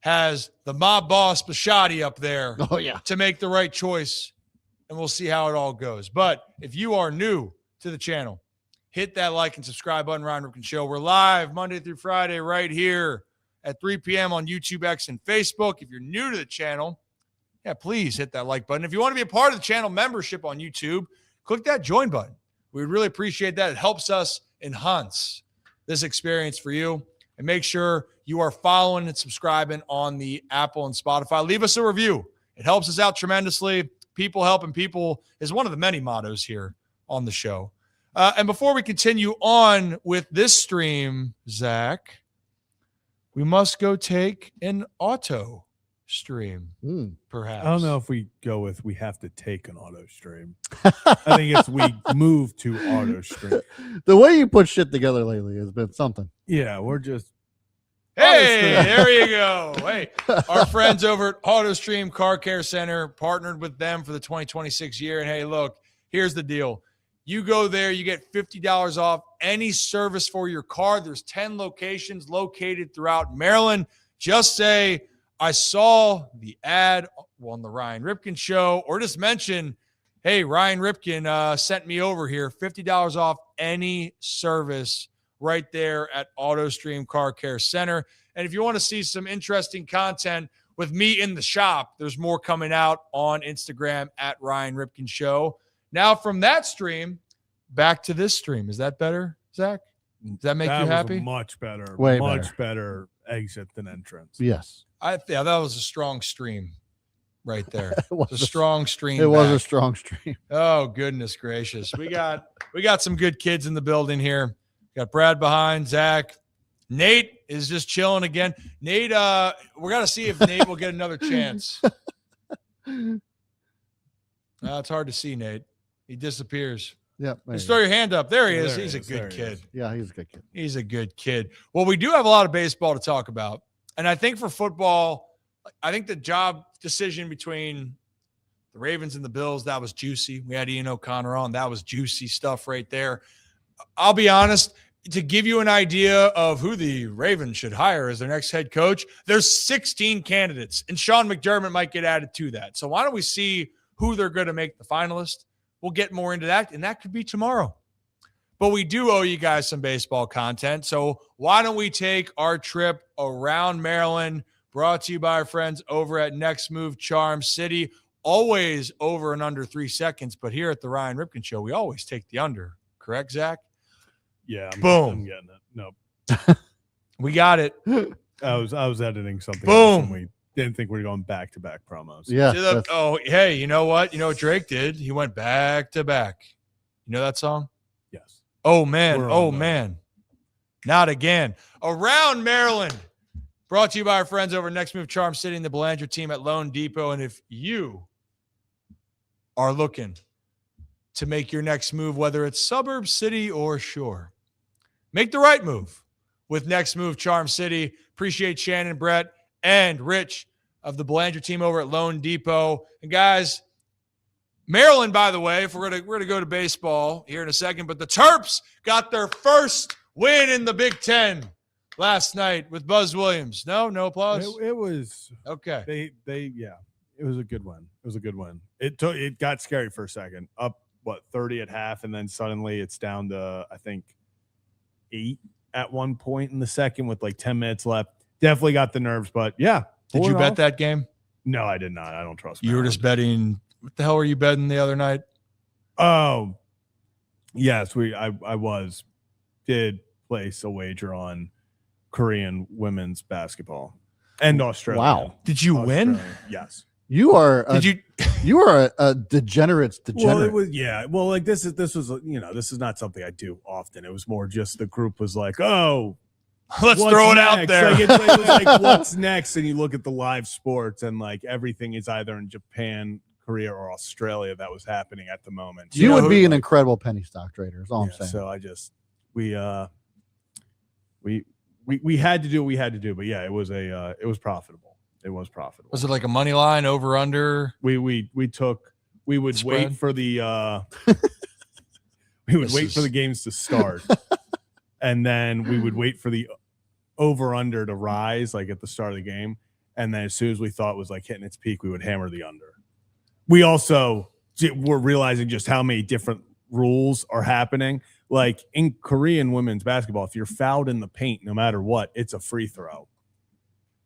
has the mob boss Bisciotti up there to make the right choice, and we'll see how it all goes. But if you are new to the channel, hit that like and subscribe button, Ryan Ripken Show. We're live Monday through Friday right here at 3 p.m. on YouTube, X, and Facebook. If you're new to the channel, please hit that like button. If you want to be a part of the channel membership on YouTube, click that join button. We would really appreciate that. It helps us enhance this experience for you. And make sure you are following and subscribing on the Apple and Spotify. Leave us a review. It helps us out tremendously. People helping people is one of the many mottos here on the show. And before we continue on with this stream, Zach, we must go take an auto stream, perhaps. I don't know if we go with we have to take an auto stream. I think it's we move to auto stream. The way you put shit together lately has been something. Yeah, we're just. Hey, there you go. Hey, our friends over at AutoStream Car Care Center partnered with them for the 2026 year. And hey, look, here's the deal. You go there, you get $50 off any service for your car. There's 10 locations located throughout Maryland. Just say, I saw the ad on the Ryan Ripken Show, or just mention, hey, Ryan Ripken sent me over here, $50 off any service right there at AutoStream Car Care Center. And if you want to see some interesting content with me in the shop, there's more coming out on Instagram at Ryan Ripken Show. Now from that stream, back to this stream. Is that better, Zach? Does that make you happy? Much better. Way much better exit than entrance. Yes. That was a strong stream right there. It was a strong stream. It was a strong stream. Oh, goodness gracious. We got some good kids in the building here. Got Brad behind, Zach. Nate is just chilling again. Nate, we're going to see if Nate will get another chance. It's hard to see Nate. He disappears. Yeah. Just throw your hand up. There he is. There He's he a is. good kid. Yeah, he's a good kid. He's a good kid. Well, we do have a lot of baseball to talk about. And I think for football, I think the job decision between the Ravens and the Bills, that was juicy. We had Ian O'Connor on. That was juicy stuff right there. I'll be honest, to give you an idea of who the Ravens should hire as their next head coach, there's 16 candidates, and Sean McDermott might get added to that. So why don't we see who they're going to make the finalist? We'll get more into that, and that could be tomorrow. But we do owe you guys some baseball content, so why don't we take our trip around Maryland, brought to you by our friends over at Next Move Charm City. Always over and under 3 seconds, but here at the Ryan Ripken Show, we always take the under. Correct, Zach? Yeah. Boom. I'm getting it. Nope. We got it. I was editing something. Boom. And we didn't think we were going back-to-back promos. Yeah. Hey, you know what? You know what Drake did? He went back to back. You know that song? Yes. Oh, man. We're Oh, on man. Not again. Around Maryland. Brought to you by our friends over at Next Move Charm City and the Bellinger team at Lone Depot. And if you are looking to make your next move, whether it's suburb, city, or shore, make the right move with Next Move Charm City. Appreciate Shannon, Brett, and Rich of the Bellinger team over at Lone Depot. And guys, Maryland, by the way, if we're gonna go to baseball here in a second, but the Terps got their first win in the Big Ten last night with Buzz Williams. No applause. It was okay. It It was a good one. It was a good one. It got scary for a second. Up 30 at half, and then suddenly it's down to I think 8 at one point in the second with like 10 minutes left. Definitely got the nerves, but yeah. Did you bet that game? No, I did not. I don't trust. You were just betting. What the hell were you betting the other night? Oh, yes. I did place a wager on Korean women's basketball and Australia. Wow. Did you win? Yes. You are. Did you? You are a degenerate's degenerate. Well, it was, yeah. Well, like this was, this is not something I do often. It was more just the group was like, oh, let's throw it out there. Like, it was like, what's next? And you look at the live sports, and like everything is either in Japan, Korea, or Australia that was happening at the moment. You would be an incredible penny stock trader. Is all I'm saying. So I just we had to do what we had to do, but yeah, it was profitable. It was profitable. Was it like a money line over under? We would Spread? wait for the for the games to start, and then we would wait for the over under to rise like at the start of the game, and then as soon as we thought it was like hitting its peak, we would hammer the under. We also were realizing just how many different rules are happening. Like in Korean women's basketball, if you're fouled in the paint, no matter what, it's a free throw.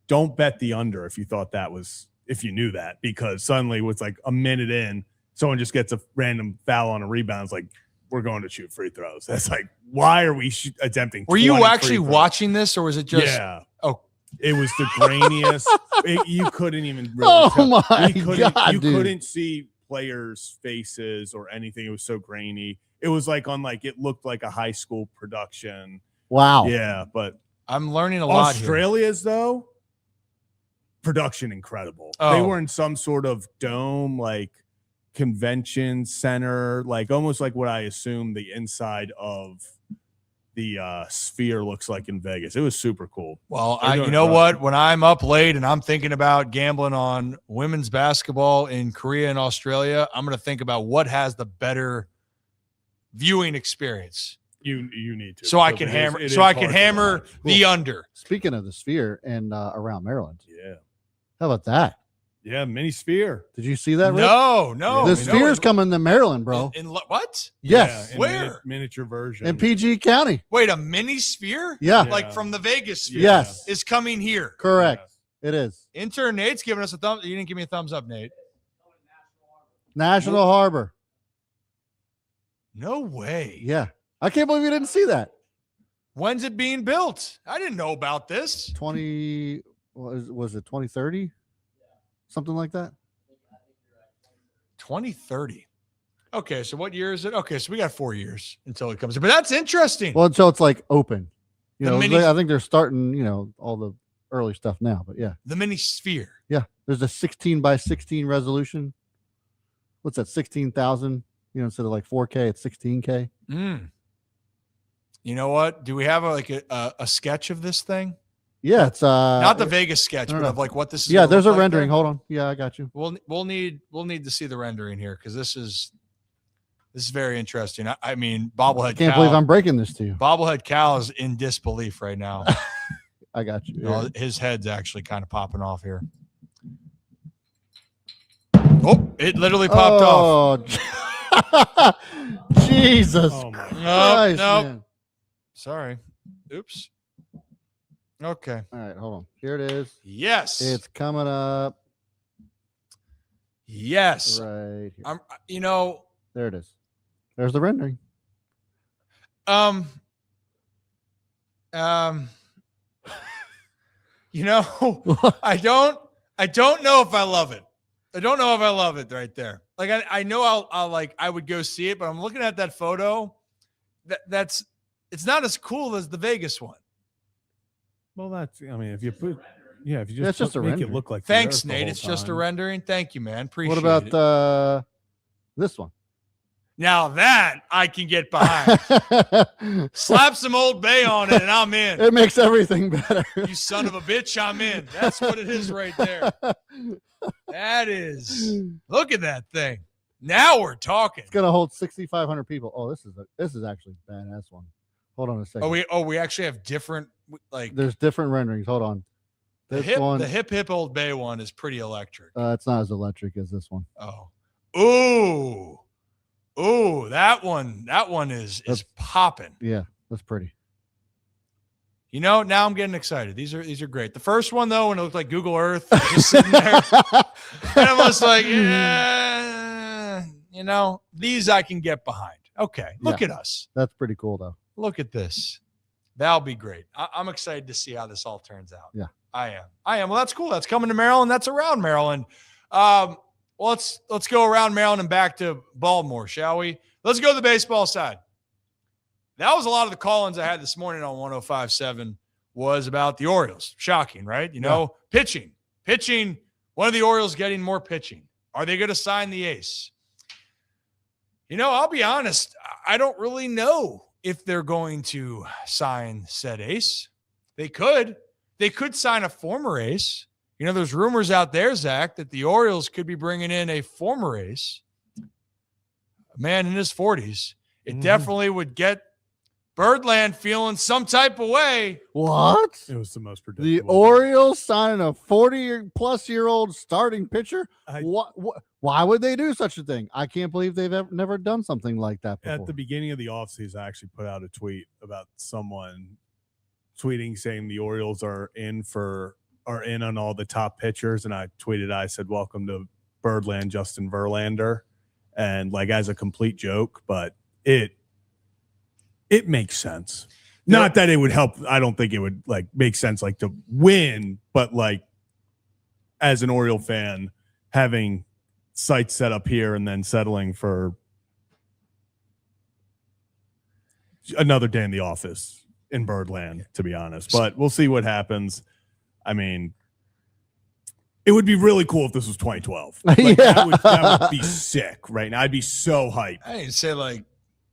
Don't bet the under if you knew that, because suddenly it's like a minute in, someone just gets a random foul on a rebound. It's like, we're going to shoot free throws. That's like, why are we attempting? Were you actually watching this, or was it just? Yeah. Oh, it was the grainiest. You couldn't even really Oh tell. my God, you dude. couldn't see players' faces or anything. It was so grainy. It was like it looked like a high school production. Wow. Yeah, but I'm learning a lot here. Australia's though, production incredible. Oh. They were in some sort of dome, like convention center, like almost like what I assume the inside of the Sphere looks like in Vegas. It was super cool. Well, you know what? When I'm up late and I'm thinking about gambling on women's basketball in Korea and Australia, I'm going to think about what has the better viewing experience. You need to. So I can hammer. So I can hammer the under. Speaking of the Sphere and around Maryland, Yeah. how about that? Yeah, mini Sphere. Did you see that? Rick? No. The Sphere's coming to Maryland, bro. In what? Yes. Yeah, Where? Miniature version. In PG County. Wait, a mini sphere? Yeah. Like from the Vegas sphere? Yes. Is coming here. Correct. It is. Intern Nate's giving us a thumbs. You didn't give me a thumbs up, Nate. National Harbor. No way. Yeah. I can't believe you didn't see that. When's it being built? I didn't know about this. 20 was it 2030? Something like that. 2030. Okay, so what year is it? Okay, so we got 4 years until it comes in. But that's interesting. Well, until it's like open. You The know, mini- I think they're starting, all the early stuff now, but yeah. The mini sphere. Yeah. There's a 16 by 16 resolution. What's that? 16,000, instead of like 4K, it's 16K. You know what? Do we have a sketch of this thing? Yeah, it's Not the Vegas sketch, no, but no. of like what this is. Yeah, gonna there's a look like rendering. there. Hold on. Yeah, I got you. We'll need to see the rendering here because this is very interesting. I mean, bobblehead. I can't believe I'm breaking this to you. Bobblehead Cal is in disbelief right now. I got you. You know, his head's actually kind of popping off here. Oh, it literally popped off. off. Jesus Oh my Christ, Nope. man. Sorry. Oops. Okay. All right, hold on. Here it is. Yes. It's coming up Yes. right here. I'm. There it is. There's the rendering. I don't know if I love it. I don't know if I love it right there. Like I know I would go see it, but I'm looking at that photo. It's not as cool as the Vegas one. Well, if you just That's just a make rendering. it look like the Thanks, Earth the Nate. whole It's just a time. rendering. Thank you, man. Appreciate What it. about this one? Now that I can get behind. Slap some Old Bay on it and I'm in. It makes everything better. You son of a bitch, I'm in. That's what it is right there. That is. Look at that thing. Now we're talking. It's gonna hold 6,500 people. Oh, this is actually a badass one. Hold on a second. We actually have different There's different renderings. Hold on. The hip Old Bay one is pretty electric. It's not as electric as this one. Oh, ooh, that one is popping. Yeah, that's pretty. You know, now I'm getting excited. These are great. The first one though, when it looked like Google Earth, just sitting there, and I was like, yeah, you know, these I can get behind. Okay, look at us. That's pretty cool though. Look at this. That'll be great. I'm excited to see how this all turns out. Yeah. I am. Well, that's cool. That's coming to Maryland. That's around Maryland. Well, let's go around Maryland and back to Baltimore, shall we? Let's go to the baseball side. That was a lot of the call-ins I had this morning on 105.7 was about the Orioles. Shocking, right? You know, pitching. One of the Orioles getting more pitching. Are they going to sign the ace? You know, I'll be honest. I don't really know if they're going to sign said ace. They could sign a former ace. You know, there's rumors out there, Zach, that the Orioles could be bringing in a former ace, a man in his 40s. It definitely would get Birdland feeling some type of way. What? It was the most predictable. The Orioles signing a 40-plus-year-old starting pitcher? Why would they do such a thing? I can't believe they've never done something like that before. At the beginning of the offseason, I actually put out a tweet about someone tweeting saying the Orioles are in on all the top pitchers, and I tweeted, I said, welcome to Birdland, Justin Verlander, and like as a complete joke, but it makes sense. Not that it would help. I don't think it would like make sense like to win, but like as an Oriole fan, having sites set up here and then settling for another day in the office in Birdland, to be honest. But we'll see what happens. I mean, it would be really cool if this was 2012. Like, that would be sick right now. I'd be so hyped. I didn't say like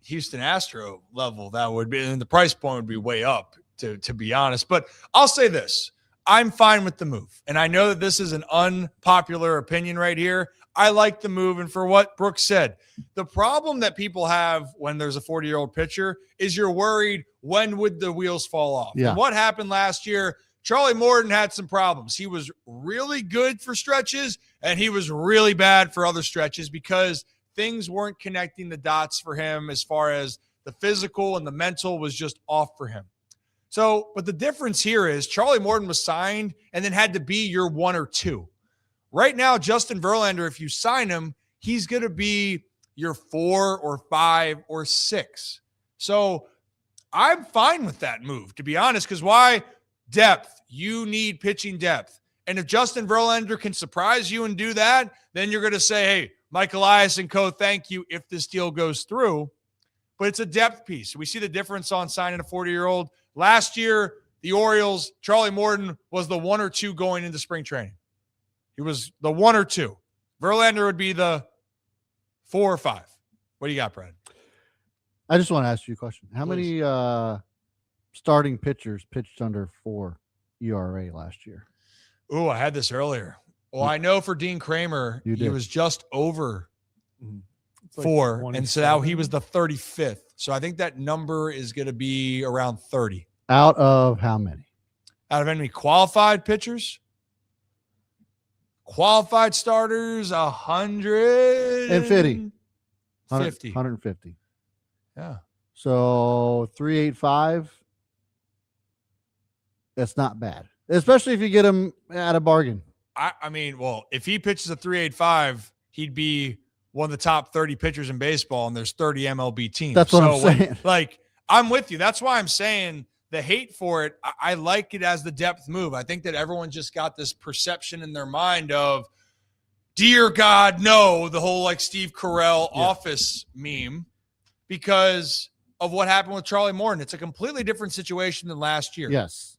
Houston Astro level. That would be, and the price point would be way up to be honest. But I'll say this. I'm fine with the move. And I know that this is an unpopular opinion right here. I like the move. And for what Brooks said, the problem that people have when there's a 40-year-old pitcher is you're worried, when would the wheels fall off? Yeah. And what happened last year? Charlie Morton had some problems. He was really good for stretches, and he was really bad for other stretches because things weren't connecting the dots for him as far as the physical and the mental was just off for him. So, but the difference here is Charlie Morton was signed and then had to be your 1 or 2. Right now, Justin Verlander, if you sign him, he's going to be your 4 or 5 or 6. So I'm fine with that move, to be honest, because why? Depth. You need pitching depth. And if Justin Verlander can surprise you and do that, then you're going to say, hey, Mike Elias and co, thank you if this deal goes through. But it's a depth piece. We see the difference on signing a 40-year-old. Last year, the Orioles, Charlie Morton was the 1 or 2 going into spring training. He was the 1 or 2. Verlander would be the 4 or 5. What do you got, Brad? I just want to ask you a question. How many starting pitchers pitched under 4 ERA last year? Oh, I had this earlier. Well, I know for Dean Kramer, he was just over 4, and so now he was the 35th. So I think that number is going to be around 30. Out of how many? Out of any qualified pitchers? Qualified starters, 150. 150. Yeah. So 385. That's not bad, especially if you get him at a bargain. I mean, well, if he pitches a 385, he'd be one of the top 30 pitchers in baseball, and there's 30 MLB teams. That's what I'm saying. I'm with you. That's why I'm saying the hate for it, I like it as the depth move. I think that everyone just got this perception in their mind of, dear God, no, the whole like Steve Carell office meme because of what happened with Charlie Morton. It's a completely different situation than last year. Yes.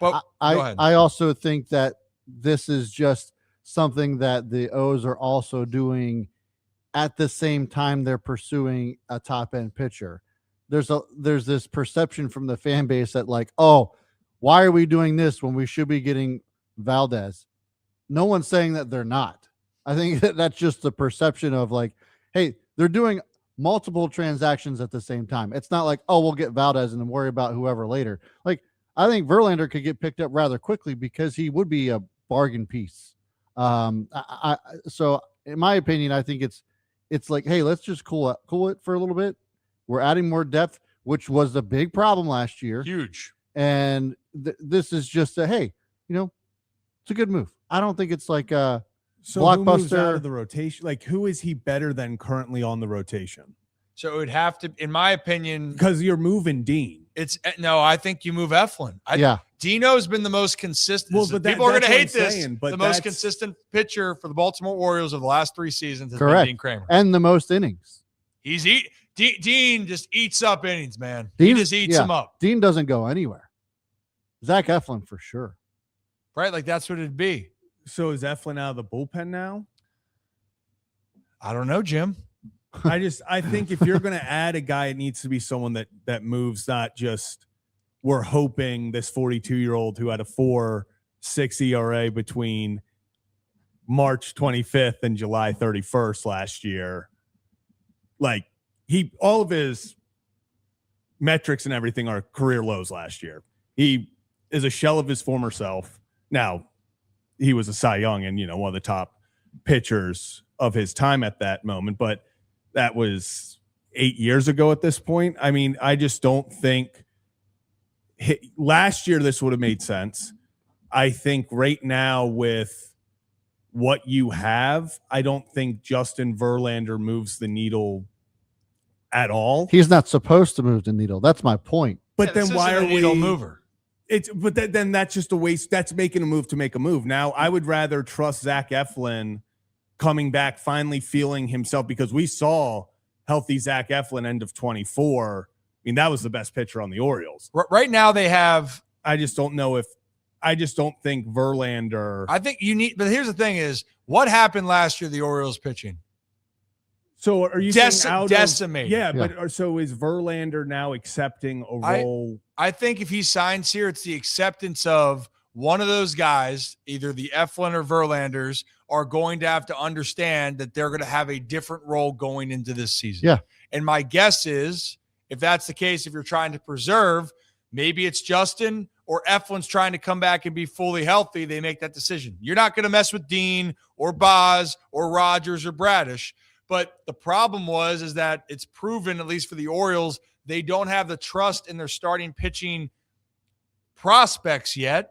But go ahead. I also think that this is just something that the O's are also doing at the same time they're pursuing a top-end pitcher. There's this perception from the fan base that like, oh, why are we doing this when we should be getting Valdez? No one's saying that they're not. I think that's just the perception of like, hey, they're doing multiple transactions at the same time. It's not like, oh, we'll get Valdez and then worry about whoever later. Like, I think Verlander could get picked up rather quickly because he would be a bargain piece. So in my opinion, I think it's like, hey, let's just cool it for a little bit. We're adding more depth, which was the big problem last year. Huge. And this is just hey, it's a good move. I don't think it's like a blockbuster. Who moves out of the rotation? Like, who is he better than currently on the rotation? So it would have to, in my opinion, because you're moving Dean. I think you move Eflin. Dino's been the most consistent. Well, but people are going to hate this. But the most consistent pitcher for the Baltimore Orioles of the last 3 seasons has been Dean Kramer. And the most innings. Dean just eats up innings, man. He just eats them up. Dean doesn't go anywhere. Zach Eflin for sure. Right? Like that's what it'd be. So is Eflin out of the bullpen now? I don't know, Jim. I think if you're going to add a guy, it needs to be someone that moves, not just we're hoping this 42-year-old who had a 4.6 ERA between March 25th and July 31st last year. Like all of his metrics and everything are career lows last year. He is a shell of his former self. Now, he was a Cy Young and, one of the top pitchers of his time at that moment, but that was 8 years ago at this point. I mean, I just don't think last year this would have made sense. I think right now with what you have, I don't think Justin Verlander moves the needle at all. He's not supposed to move the needle. That's my point. But then why are we needle mover? Then that's just a waste. That's making a move to make a move. Now, I would rather trust Zach Eflin coming back, finally feeling himself, because we saw healthy Zach Eflin end of 24. I mean, that was the best pitcher on the Orioles. Right now they have. I just don't think Verlander. I think but here's the thing is, what happened last year, the Orioles pitching? So are you saying decimated? But so is Verlander now accepting a role? I think if he signs here, it's the acceptance of one of those guys, either the Eflin or Verlanders, are going to have to understand that they're going to have a different role going into this season. Yeah. And my guess is, if that's the case, if you're trying to preserve, maybe it's Justin or Eflin's trying to come back and be fully healthy, they make that decision. You're not going to mess with Dean or Boz or Rogers or Bradish. But the problem is that it's proven, at least for the Orioles, they don't have the trust in their starting pitching prospects yet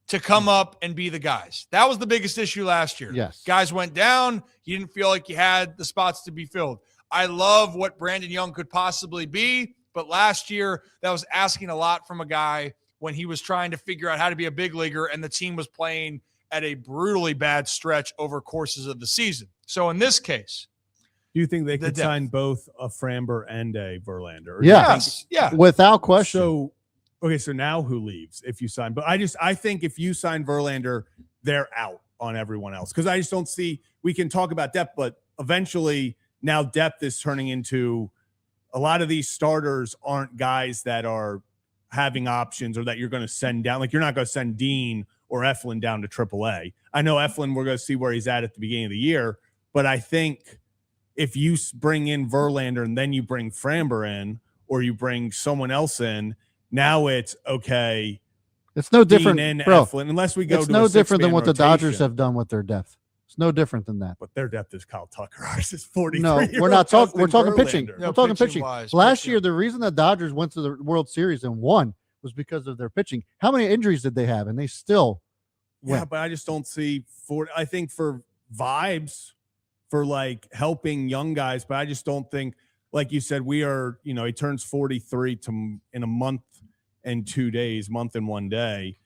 to come up and be the guys. That was the biggest issue last year. Yes. Guys went down. You didn't feel like you had the spots to be filled. I love what Brandon Young could possibly be, but last year that was asking a lot from a guy when he was trying to figure out how to be a big leaguer and the team was playing at a brutally bad stretch over courses of the season. So in this case, do you think they could sign both a Framber and a Verlander? Yes. Yeah. Without question. So now who leaves if you sign? But I think if you sign Verlander, they're out on everyone else. Because I just don't see, we can talk about depth, but eventually now depth is turning into a lot of these starters aren't guys that are having options or that you're going to send down. Like you're not going to send Dean or Eflin down to AAA. I know Eflin, we're going to see where he's at the beginning of the year, but I think if you bring in Verlander and then you bring Framber in, or you bring someone else in, now it's okay. It's no different, bro. Eflin, unless we go. It's no different than what the Dodgers have done with their depth. It's no different than that. But their depth is Kyle Tucker. Ours is 43. No, we're not talking. We're talking pitching. No, we're talking pitching. Last pitching. year, the reason the Dodgers went to the World Series and won was because of their pitching. How many injuries did they have? And they still went. Yeah, but I just don't see I think for vibes, for like helping young guys, but I just don't think, like you said, we are, he turns 43 in a month and 2 days, month and 1 day.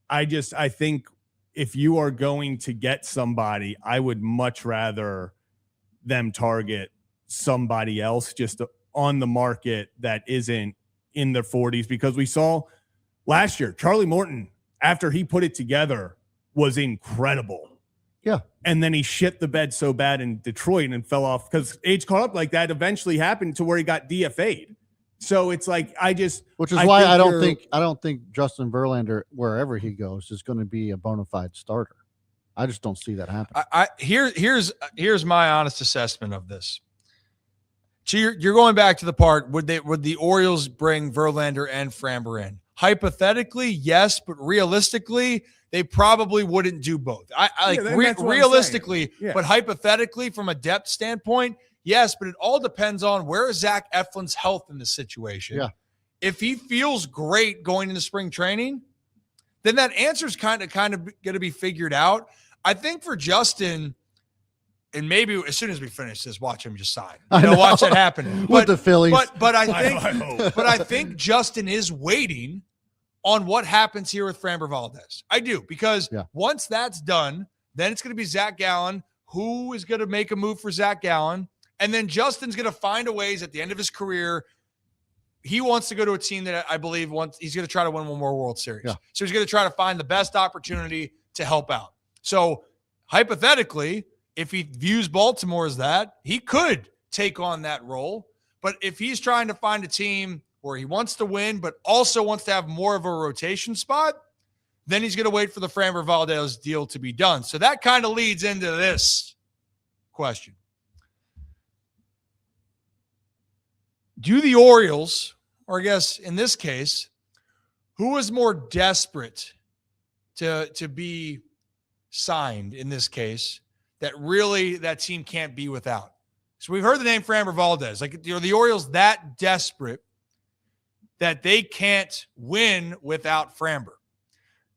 I think if you are going to get somebody, I would much rather them target somebody else just on the market that isn't in their 40s, because we saw last year, Charlie Morton, after he put it together, was incredible. Yeah. And then he shit the bed so bad in Detroit and fell off because age caught up. Like that eventually happened to where he got DFA'd. So it's like, which is why I don't think Justin Verlander, wherever he goes, is going to be a bona fide starter. I just don't see that happen. Here's my honest assessment of this. So you're going back to the part, would the Orioles bring Verlander and Framber in? hypothetically, yes, but realistically, they probably wouldn't do both. I like that's what I'm saying. realistically, Yeah. but hypothetically, from a depth standpoint, yes, but it all depends on where is Zach Eflin's health in this situation. Yeah. If he feels great going into spring training, then that answer is kind of going to be figured out. I think for Justin, and maybe as soon as we finish this, watch him just sign. Watch that happen with the Phillies. But I think Justin is waiting on what happens here with Framber Valdez. I do, because once that's done, then it's going to be Zach Gallen. Who is going to make a move for Zach Gallen? And then Justin's going to find a ways at the end of his career. He wants to go to a team that I believe he's going to try to win one more World Series. Yeah. So he's going to try to find the best opportunity to help out. So hypothetically, if he views Baltimore as that, he could take on that role. But if he's trying to find a team where he wants to win, but also wants to have more of a rotation spot, then he's going to wait for the Framber Valdez deal to be done. So that kind of leads into this question. Do the Orioles, or I guess in this case, who is more desperate to be signed in this case that really that team can't be without? So we've heard the name Framber Valdez. Like, the Orioles that desperate that they can't win without Framber.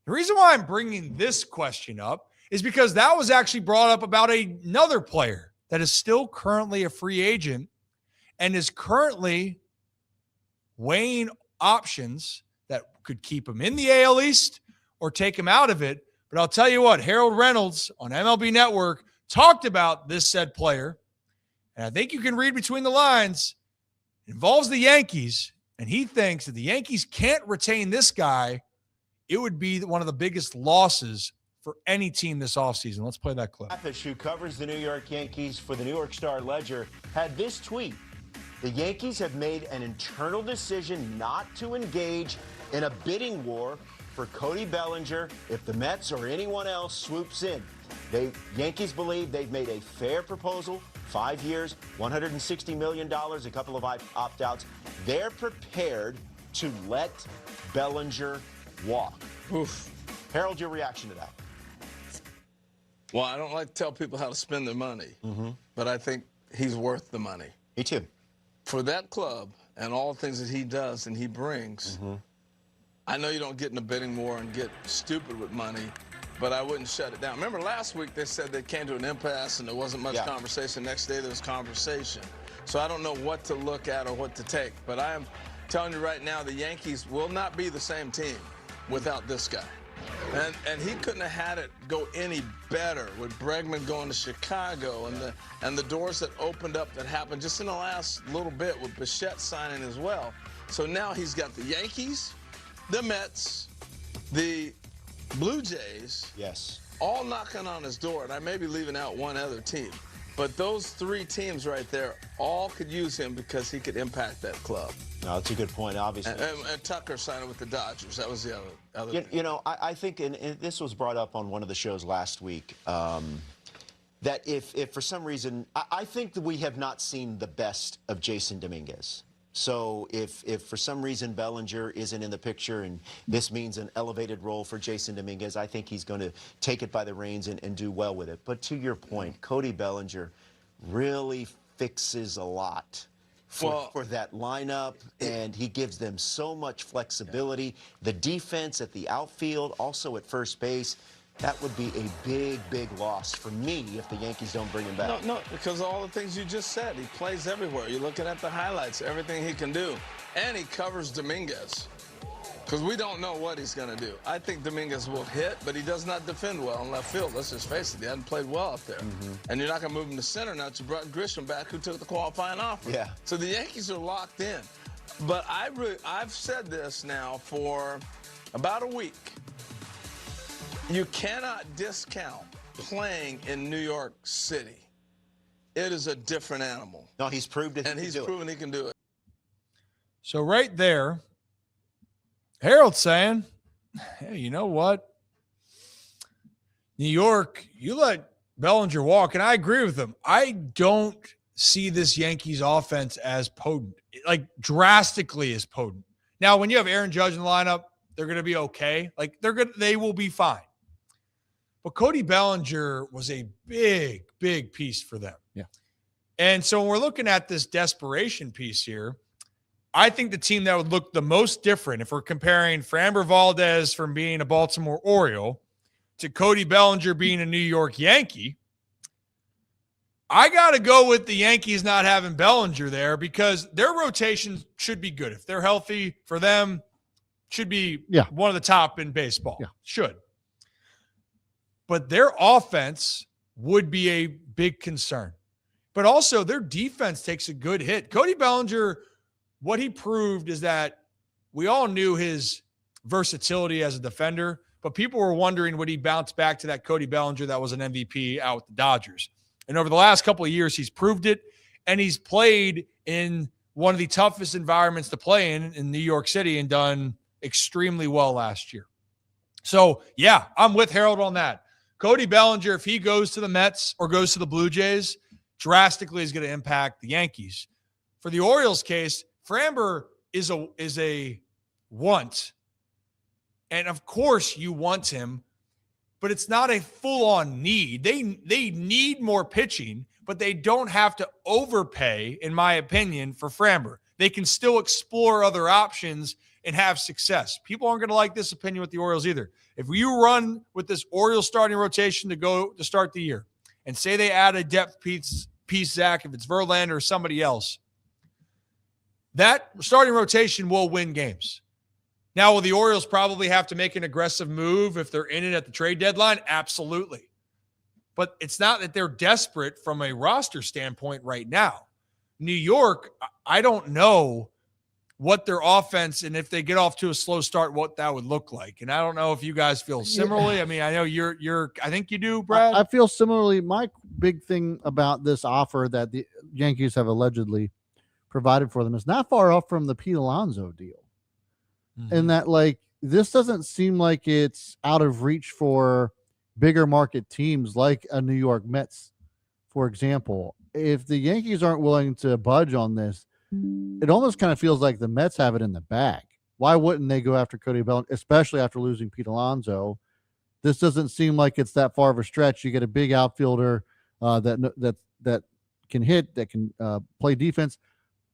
The reason why I'm bringing this question up is because that was actually brought up about another player that is still currently a free agent and is currently weighing options that could keep him in the AL East or take him out of it. But I'll tell you what, Harold Reynolds on MLB Network talked about this said player, and I think you can read between the lines. It involves the Yankees, and he thinks that the Yankees can't retain this guy. It would be one of the biggest losses for any team this offseason. Let's play that clip. Mathis, who covers the New York Yankees for the New York Star-Ledger, had this tweet. The Yankees have made an internal decision not to engage in a bidding war for Cody Bellinger if the Mets or anyone else swoops in. Yankees believe they've made a fair proposal, 5 years, $160 million, a couple of opt-outs. They're prepared to let Bellinger walk. Oof. Harold, your reaction to that? Well, I don't like to tell people how to spend their money, but I think he's worth the money. Me too. For that club and all the things that he does and he brings, I know you don't get in a bidding war and get stupid with money, but I wouldn't shut it down. Remember last week they said they came to an impasse and there wasn't much conversation. Next day there was conversation. So I don't know what to look at or what to take, but I am telling you right now the Yankees will not be the same team without this guy. And he couldn't have had it go any better with Bregman going to Chicago and the doors that opened up that happened just in the last little bit with Bichette signing as well. So now he's got the Yankees, the Mets, the Blue Jays, all knocking on his door, and I may be leaving out one other team. But those three teams right there all could use him because he could impact that club. No, that's a good point, obviously. And Tucker signed with the Dodgers. That was the other thing. You know, I think, and this was brought up on one of the shows last week, that if for some reason, I think that we have not seen the best of Jason Dominguez. So if for some reason Bellinger isn't in the picture and this means an elevated role for Jason Dominguez, I think he's going to take it by the reins and do well with it. But to your point, Cody Bellinger really fixes a lot for that lineup, and he gives them so much flexibility. The defense at the outfield, also at first base, that would be a big, big loss for me if the Yankees don't bring him back. No, because all the things you just said, he plays everywhere. You're looking at the highlights, everything he can do. And he covers Dominguez because we don't know what he's going to do. I think Dominguez will hit, but he does not defend well in left field. Let's just face it. He hasn't played well up there. And you're not going to move him to center now that you brought Grisham back, who took the qualifying offer. Yeah. So the Yankees are locked in. But I've said this now for about a week. You cannot discount playing in New York City. It is a different animal. No, he's proved it. And he's proven he can do it. So right there, Harold's saying, hey, you know what? New York, you let Bellinger walk, and I agree with him. I don't see this Yankees offense as potent, like drastically as potent. Now, when you have Aaron Judge in the lineup, they're going to be okay. Like they will be fine. But Cody Bellinger was a big, big piece for them. Yeah. And so when we're looking at this desperation piece here, I think the team that would look the most different, if we're comparing Framber Valdez from being a Baltimore Oriole to Cody Bellinger being a New York Yankee, I got to go with the Yankees not having Bellinger there because their rotation should be good. If they're healthy for them, should be one of the top in baseball. Yeah. Should. But their offense would be a big concern. But also their defense takes a good hit. Cody Bellinger, what he proved is that we all knew his versatility as a defender, but people were wondering would he bounce back to that Cody Bellinger that was an MVP out with the Dodgers. And over the last couple of years, he's proved it, and he's played in one of the toughest environments to play in New York City and done extremely well last year. So, yeah, I'm with Harold on that. Cody Bellinger, if he goes to the Mets or goes to the Blue Jays, drastically is going to impact the Yankees. For the Orioles case, Framber is a want. And, of course, you want him, but it's not a full-on need. They need more pitching, but they don't have to overpay, in my opinion, for Framber. They can still explore other options and have success. People aren't going to like this opinion with the Orioles either. If you run with this Orioles starting rotation to start the year and say they add a depth piece, Zach, if it's Verlander or somebody else, that starting rotation will win games. Now, will the Orioles probably have to make an aggressive move if they're in it at the trade deadline? Absolutely. But it's not that they're desperate from a roster standpoint right now. New York, I don't know what their offense, and if they get off to a slow start, what that would look like. And I don't know if you guys feel similarly. Yeah. I mean, I know I think you do, Brad. I feel similarly. My big thing about this offer that the Yankees have allegedly provided for them is not far off from the Pete Alonso deal. Mm-hmm. And that, like, this doesn't seem like it's out of reach for bigger market teams like a New York Mets, for example. If the Yankees aren't willing to budge on this, it almost kind of feels like the Mets have it in the bag. Why wouldn't they go after Cody Bellinger, especially after losing Pete Alonso? This doesn't seem like it's that far of a stretch. You get a big outfielder that can hit, that can play defense.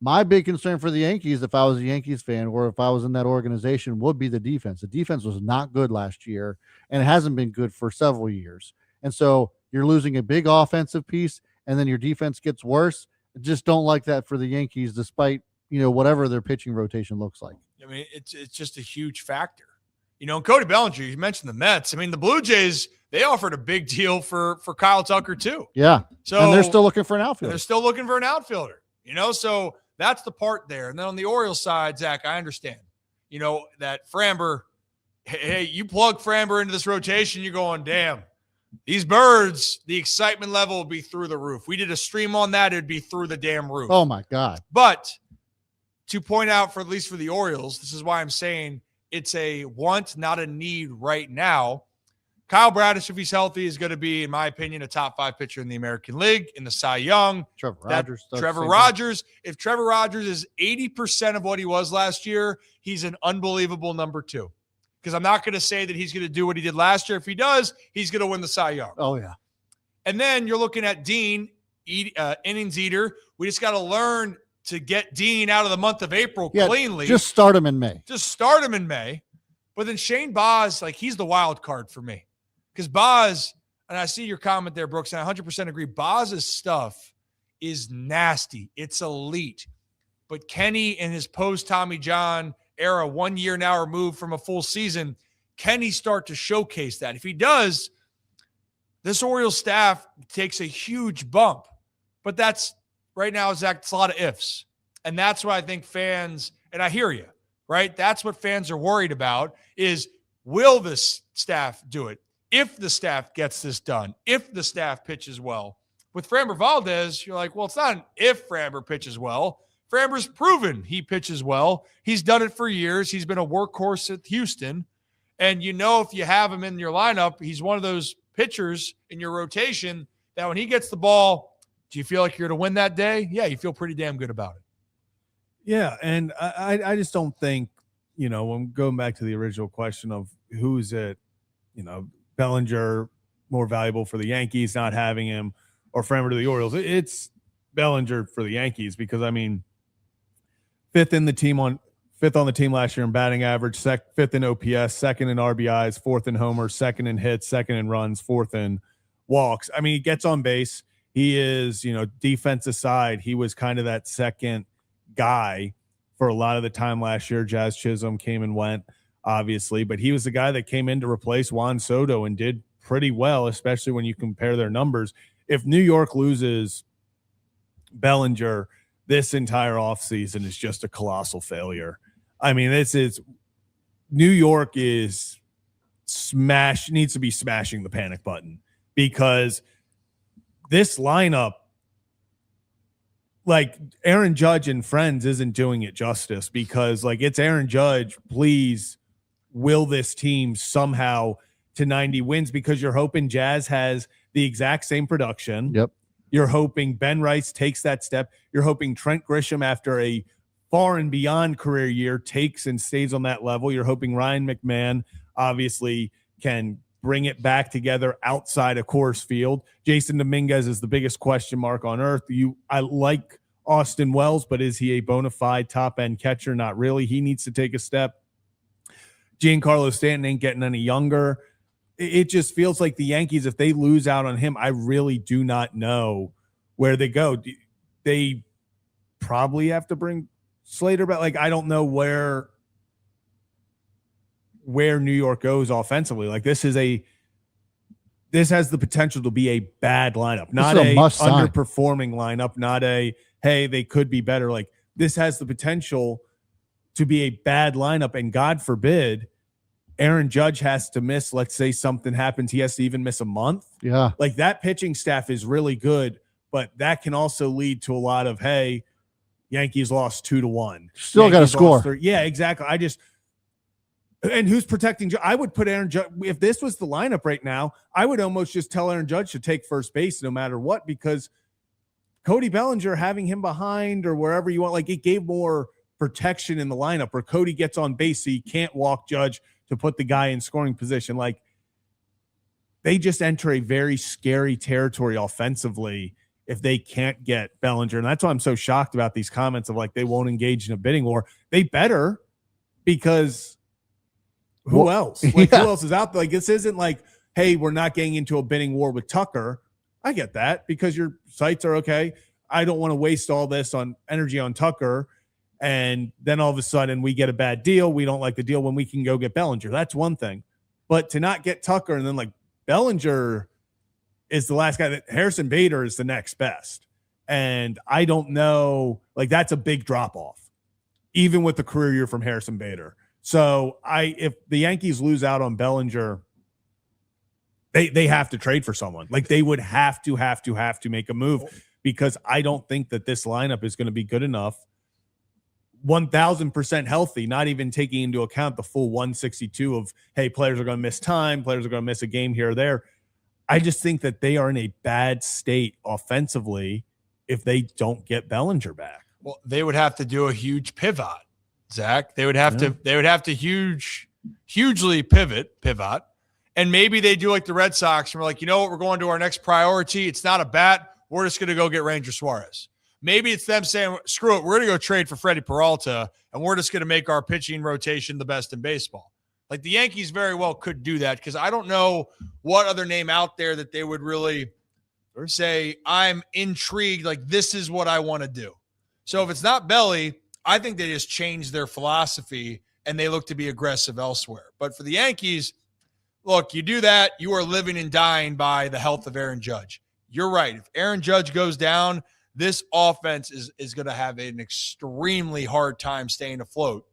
My big concern for the Yankees, if I was a Yankees fan or if I was in that organization, would be the defense. The defense was not good last year, and it hasn't been good for several years. And so you're losing a big offensive piece, and then your defense gets worse. I just don't like that for the Yankees, despite, whatever their pitching rotation looks like. I mean, it's just a huge factor. And Cody Bellinger, you mentioned the Mets. I mean, the Blue Jays, they offered a big deal for Kyle Tucker too. Yeah. So and they're still looking for an outfielder. So that's the part there. And then on the Orioles side, Zach, I understand, that Framber, hey, you plug Framber into this rotation, you're going, damn, these birds, the excitement level will be through the roof. We did a stream on that, it'd be through the damn roof. Oh, my God. But to point out, at least for the Orioles, this is why I'm saying it's a want, not a need right now. Kyle Bradish, if he's healthy, is going to be, in my opinion, a top 5 pitcher in the American League, in the Cy Young. Trevor Rogers. If Trevor Rogers is 80% of what he was last year, he's an unbelievable number 2. Because I'm not going to say that he's going to do what he did last year. If he does, he's going to win the Cy Young. Oh, yeah. And then you're looking at Dean, innings eater. We just got to learn to get Dean out of the month of April cleanly. Just start him in May. But then Shane Baz, he's the wild card for me. Because Baz, and I see your comment there, Brooks, and I 100% agree, Baz's stuff is nasty. It's elite. But Kenny in his post-Tommy John era, 1 year now removed from a full season, can he start to showcase that? If he does, this Orioles staff takes a huge bump. But that's, right now, Zach, it's a lot of ifs. And that's why I think fans, and I hear you, right? That's what fans are worried about is, will this staff do it? If the staff gets this done, if the staff pitches well. With Framber Valdez, you're like, well, it's not an if Framber pitches well. Framber's proven he pitches well. He's done it for years. He's been a workhorse at Houston. And if you have him in your lineup, he's one of those pitchers in your rotation that when he gets the ball, do you feel like you're going to win that day? Yeah, you feel pretty damn good about it. Yeah, and I just don't think when going back to the original question of who's it, Bellinger more valuable for the Yankees not having him, or Framber to the Orioles, it's Bellinger for the Yankees, because fifth on the team last year in batting average, fifth in OPS, second in RBIs, fourth in homers, second in hits, second in runs, fourth in walks. He gets on base. He is, defensive side, he was kind of that second guy for a lot of the time last year. Jazz Chisholm came and went, obviously, but he was the guy that came in to replace Juan Soto and did pretty well, especially when you compare their numbers. If New York loses Bellinger, this entire offseason is just a colossal failure. This is New York needs to be smashing the panic button, because this lineup, like Aaron Judge and friends, isn't doing it justice, because it's Aaron Judge. Please, will this team somehow to 90 wins? Because you're hoping Jazz has the exact same production. Yep. You're hoping Ben Rice takes that step. You're hoping Trent Grisham, after a far and beyond career year, takes and stays on that level. You're hoping Ryan McMahon obviously can bring it back together outside of Coors Field. Jason Dominguez is the biggest question mark on earth. I like Austin Wells, but is he a bona fide top-end catcher? Not really. He needs to take a step. Giancarlo Stanton ain't getting any younger. It just feels like the Yankees, if they lose out on him, I really do not know where they go. They probably have to bring Slater back. I don't know where New York goes offensively. This has the potential to be a bad lineup, not a underperforming lineup, not a, hey, they could be better. This has the potential to be a bad lineup, and God forbid Aaron Judge has to miss, let's say something happens, he has to even miss a month. Yeah. That pitching staff is really good, but that can also lead to a lot of, hey, Yankees lost 2-1. Still got to score. Yeah, exactly. And who's protecting? I would put Aaron Judge. If this was the lineup right now, I would almost just tell Aaron Judge to take first base no matter what, because Cody Bellinger, having him behind or wherever you want, it gave more protection in the lineup, where Cody gets on base so you can't walk Judge to put the guy in scoring position. They just enter a very scary territory offensively if they can't get Bellinger. And that's why I'm so shocked about these comments of they won't engage in a bidding war. They better, because who else? Who else is out there? This isn't hey, we're not getting into a bidding war with Tucker. I get that, because your sites are okay. I don't want to waste all this on energy on Tucker, and then all of a sudden we get a bad deal. We don't like the deal when we can go get Bellinger. That's one thing. But to not get Tucker, and then Bellinger is the last guy, that Harrison Bader is the next best. And I don't know, that's a big drop off, even with the career year from Harrison Bader. So if the Yankees lose out on Bellinger, they have to trade for someone. They would have to make a move, because I don't think that this lineup is going to be good enough 1,000% healthy, not even taking into account the full 162 of, hey, players are going to miss time, players are going to miss a game here or there. I just think that they are in a bad state offensively if they don't get Bellinger back. Well, they would have to do a huge pivot, Zach. They would have to hugely pivot. And maybe they do like the Red Sox and we're you know what, we're going to our next priority. It's not a bat. We're just going to go get Ranger Suarez. Maybe it's them saying, screw it, we're going to go trade for Freddie Peralta, and we're just going to make our pitching rotation the best in baseball. The Yankees very well could do that, because I don't know what other name out there that they would really say, I'm intrigued, this is what I want to do. So if it's not Belly, I think they just change their philosophy and they look to be aggressive elsewhere. But for the Yankees, look, you do that, you are living and dying by the health of Aaron Judge. You're right. If Aaron Judge goes down, this offense is going to have an extremely hard time staying afloat.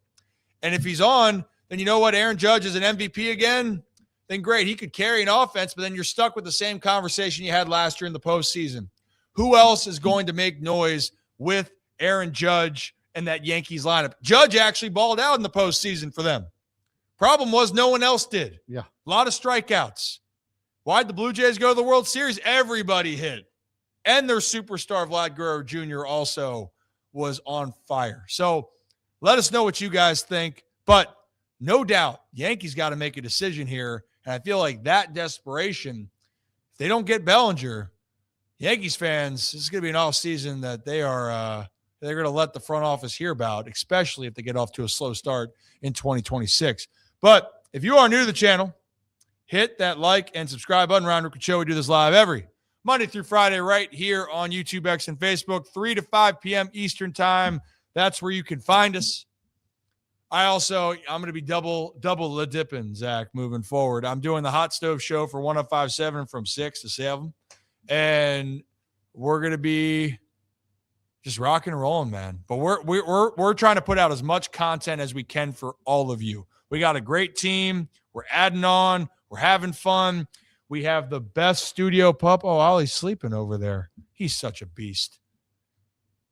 And if he's on, then you know what? Aaron Judge is an MVP again. Then great. He could carry an offense, but then you're stuck with the same conversation you had last year in the postseason. Who else is going to make noise with Aaron Judge and that Yankees lineup? Judge actually balled out in the postseason for them. Problem was no one else did. Yeah. A lot of strikeouts. Why'd the Blue Jays go to the World Series? Everybody hit. And their superstar Vlad Guerrero Jr. also was on fire. So let us know what you guys think. But no doubt, Yankees got to make a decision here. And I feel like that desperation, if they don't get Bellinger, Yankees fans, this is going to be an offseason that they're going to let the front office hear about, especially if they get off to a slow start in 2026. But if you are new to the channel, hit that like and subscribe button. Ryan Ripken Show. We do this live every Monday through Friday right here on YouTube, X, and Facebook, 3 to 5 p.m. Eastern time. That's where you can find us. I'm going to be double the dipping, Zach, moving forward. I'm doing the Hot Stove Show for 105.7 from 6 to 7. And we're going to be just rocking and rolling, man. But we're trying to put out as much content as we can for all of you. We got a great team. We're adding on. We're having fun. We have the best studio pup. Oh, Ollie's sleeping over there. He's such a beast.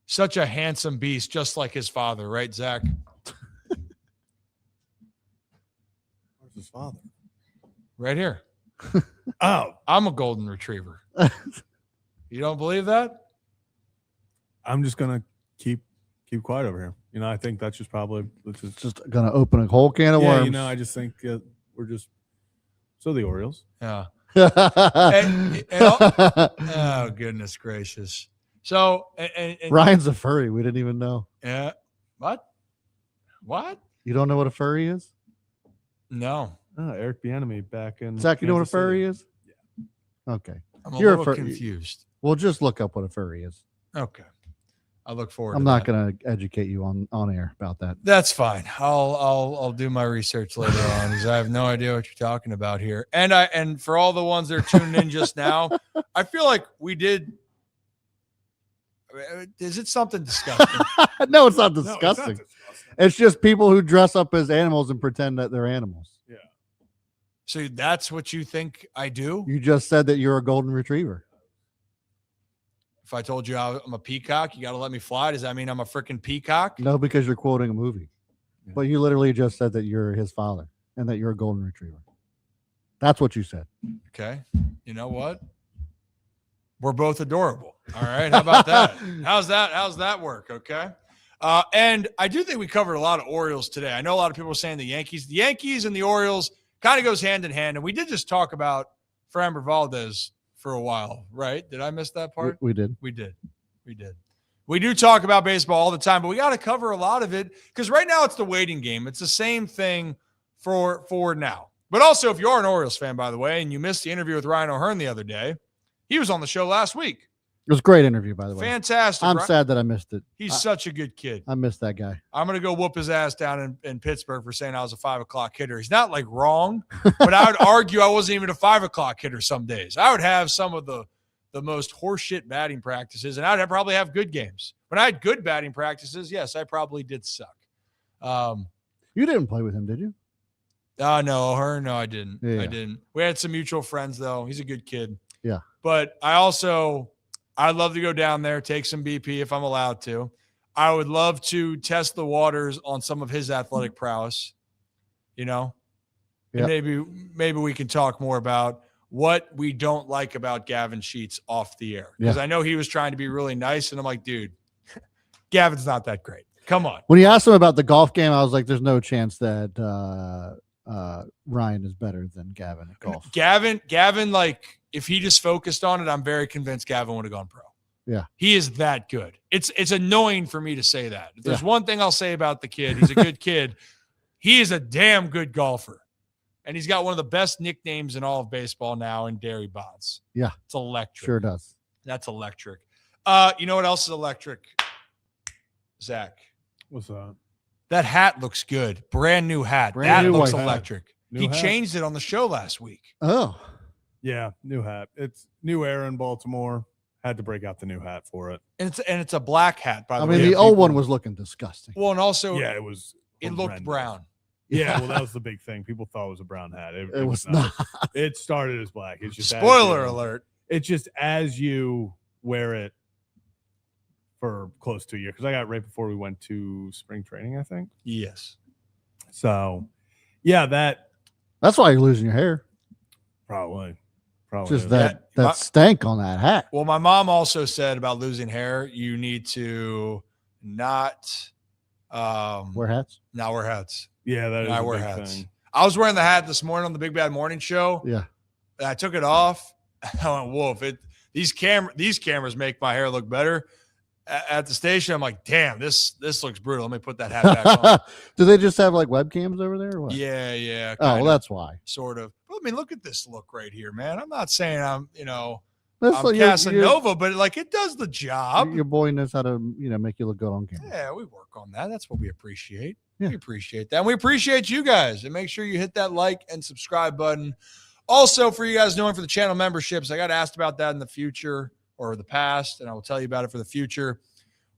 Such a handsome beast, just like his father, right, Zach? Where's his father? Right here. Oh, I'm a golden retriever. You don't believe that? I'm just gonna keep quiet over here. I think that's just probably Just going to open a whole can of worms. I just think we're just the Orioles. Yeah. and, Oh, goodness gracious. So, and Ryan's a furry. We didn't even know. Yeah. What? You don't know what a furry is? No. Oh, Eric Bieniemy back in Zach, you know what a Kansas City. furry is? Yeah. Okay. I'm a You're a little fur- confused. Well, just look up what a furry is. Okay. I look forward I'm to not that. going to educate you on air about that. That's fine. I'll do my research later on because I have no idea what you're talking about here. And for all the ones that are tuning in just now, I feel like we did. Is it something disgusting? No, it's not No, it's not disgusting. disgusting. It's just people who dress up as animals and pretend that they're animals. Yeah. So that's what you think I do? You just said that you're a golden retriever. If I told you I'm a peacock, you got to let me fly. Does that mean I'm a freaking peacock? No, because you're quoting a movie. Yeah. But you literally just said that you're his father and that you're a golden retriever. That's what you said. Okay. You know what? We're both adorable. All right. How about that? How's that work? Okay. And I do think we covered a lot of Orioles today. I know a lot of people are saying the Yankees and the Orioles kind of goes hand in hand. And we did just talk about Framber Valdez for a while, right? Did I miss that part? We did. We did. We do talk about baseball all the time, but we got to cover a lot of it because right now it's the waiting game. It's the same thing for now. But also, if you are an Orioles fan, by the way, and you missed the interview with Ryan O'Hearn the other day, he was on the show last week. It was a great interview, by the way. Fantastic. I'm sad that I missed it. He's such a good kid. I missed that guy. I'm going to go whoop his ass down in Pittsburgh for saying I was a 5 o'clock hitter. He's not like wrong, but I would argue I wasn't even a 5 o'clock hitter some days. I would have some of the most horseshit batting practices, and I'd probably have good games. When I had good batting practices, yes, I probably did suck. You didn't play with him, did you? No, O'Hearn, no, I didn't. Yeah. I didn't. We had some mutual friends, though. He's a good kid. Yeah. But I'd love to go down there, take some BP if I'm allowed to. I would love to test the waters on some of his athletic prowess, And maybe we can talk more about what we don't like about Gavin Sheets off the air. Because I know he was trying to be really nice, and I'm like, dude, Gavin's not that great. Come on. When you asked him about the golf game, I was like, there's no chance that Ryan is better than Gavin at golf. Gavin, like, if he just focused on it, I'm very convinced Gavin would have gone pro. Yeah. He is that good. It's annoying for me to say that. If there's one thing I'll say about the kid, he's a good kid. He is a damn good golfer. And he's got one of the best nicknames in all of baseball now in Derry Bonds. Yeah. It's electric. Sure does. That's electric. You know what else is electric? Zach. What's that? That hat looks good. Brand new hat. Brand that new looks white hat. electric. New He hat. changed it on the show last week. Oh. Yeah, new hat. It's new air in Baltimore. Had to break out the new hat for it. And it's a black hat, by the I way. mean, the old one was looking disgusting. Well, and also Yeah, it was. it looked horrendous. brown. Yeah, well, that was the big thing. People thought it was a brown hat. It was not. It started as black. It's just Spoiler alert. It's just as you wear it for close to a year, because I got it right before we went to spring training, I think. Yes. So, yeah, That's why you're losing your hair. probably Just is. that stank on that hat. Well, my mom also said about losing hair, you need to not Wear hats. not wear hats. Yeah, that is I a wear big hats. thing. I was wearing the hat this morning on the Big Bad Morning Show. Yeah. And I took it off. I went, whoa, these cameras make my hair look better. At the station, I'm like, damn, this looks brutal. Let me put that hat back on. Do they just have like webcams over there or what? Yeah. Oh, well, that's why. Sort of. Well, I mean, look at this look right here, man. I'm not saying I'm That's I'm Casanova, but like it does the job. Your boy knows how to, make you look good on camera. Yeah, we work on that. That's what we appreciate. Yeah. We appreciate that. And we appreciate you guys. And make sure you hit that like and subscribe button. Also, for you guys knowing for the channel memberships, I got asked about that in the future or the past, and I will tell you about it for the future.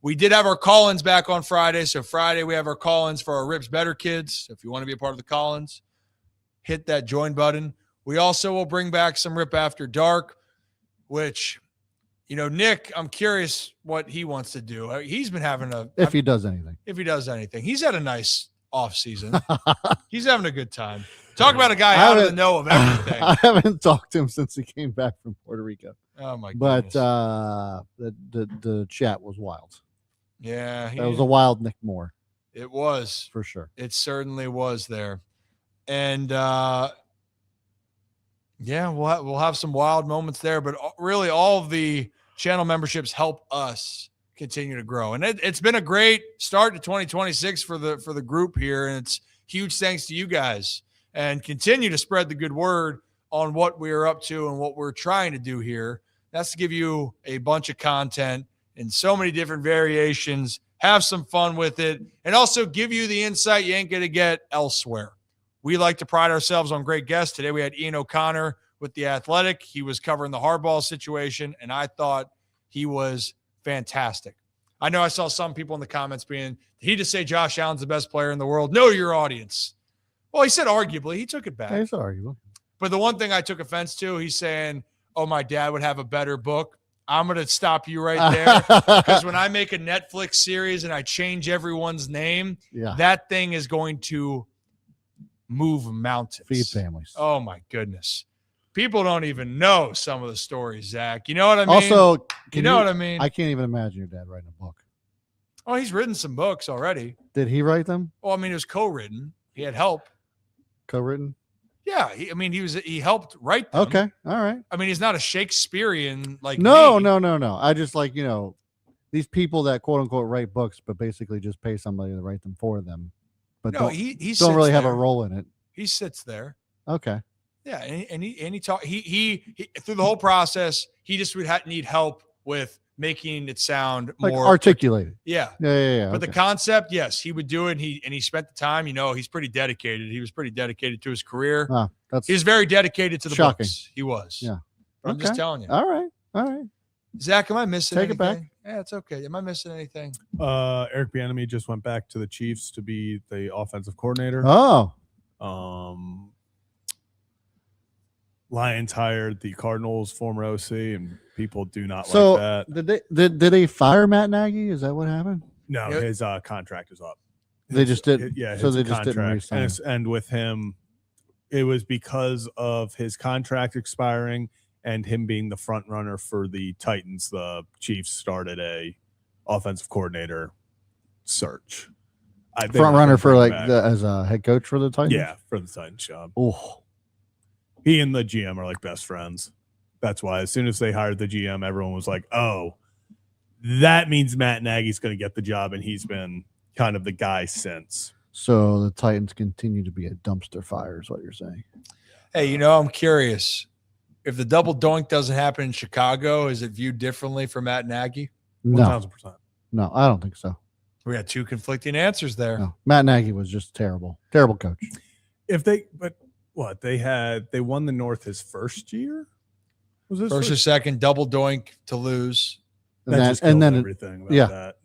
We did have our call-ins back on Friday. So Friday, we have our call-ins for our Rips Better kids. So if you want to be a part of the call-ins, hit that join button. We also will bring back some Rip After Dark, which, Nick, I'm curious what he wants to do. He's been having If he does anything. He's had a nice offseason. He's having a good time. Talk about a guy out of the know of everything. I haven't talked to him since he came back from Puerto Rico. Oh, my goodness. goodness. But the chat was wild. Yeah. That was a wild Nick Moore. It was. For sure. It certainly was there. And, we'll have some wild moments there. But really, all of the channel memberships help us continue to grow. And it's been a great start to 2026 for the group here. And it's huge thanks to you guys. And continue to spread the good word on what we are up to and what we're trying to do here. That's to give you a bunch of content in so many different variations, have some fun with it, and also give you the insight you ain't going to get elsewhere. We like to pride ourselves on great guests. Today we had Ian O'Connor with The Athletic. He was covering the Harbaugh situation, and I thought he was fantastic. I know I saw some people in the comments did he just say Josh Allen's the best player in the world? Know your audience. Well, he said arguably. He took it back. It's arguable. But the one thing I took offense to, he's saying, oh, my dad would have a better book. I'm going to stop you right there. Because when I make a Netflix series and I change everyone's name, that thing is going to move mountains. Feed families. Oh, my goodness. People don't even know some of the stories, Zach. You know what I mean? Also, what I mean? I can't even imagine your dad writing a book. Oh, he's written some books already. Did he write them? Well, I mean, it was co-written. He had help. Co-written? Yeah, he helped write them. Okay, all right. I mean, he's not a Shakespearean like No. me. I just these people that quote unquote write books, but basically just pay somebody to write them for them, but he don't really have a there. role in it. He sits there. Okay. Yeah, and he talk he through the whole process. He just would need help with making it sound Like more articulated. Yeah. But the concept, yes, he would do it. And he spent the time. He's pretty dedicated. He was pretty dedicated to his career. He's very dedicated to the shocking. books. He was. Yeah. I'm just telling you. All right. Zach, am I missing Take anything? it back. Yeah, it's okay. Am I missing anything? Eric Bieniemy just went back to the Chiefs to be the offensive coordinator. Oh. Lions hired the Cardinals former OC, and people do not So like that. did they fire Matt Nagy? Is that what happened? No, his contract is up. They just didn't. Yeah, so his they just didn't contract. re-sign. And with him, it was because of his contract expiring and him being the front runner for the Titans. The Chiefs started a offensive coordinator search. Front runner for as a head coach for the Titans. Yeah, for the Titans job. Oh. He and the GM are like best friends. That's why as soon as they hired the GM, everyone was like, oh, that means Matt Nagy's going to get the job. And he's been kind of the guy since. So the Titans continue to be a dumpster fire is what you're saying. Hey, I'm curious. If the double doink doesn't happen in Chicago, is it viewed differently for Matt Nagy? No. 1,000%. No, I don't think so. We had two conflicting answers there. No. Matt Nagy was just terrible. Terrible coach. They won the North his first year? Was this First or second, double doink to lose. And then everything about that.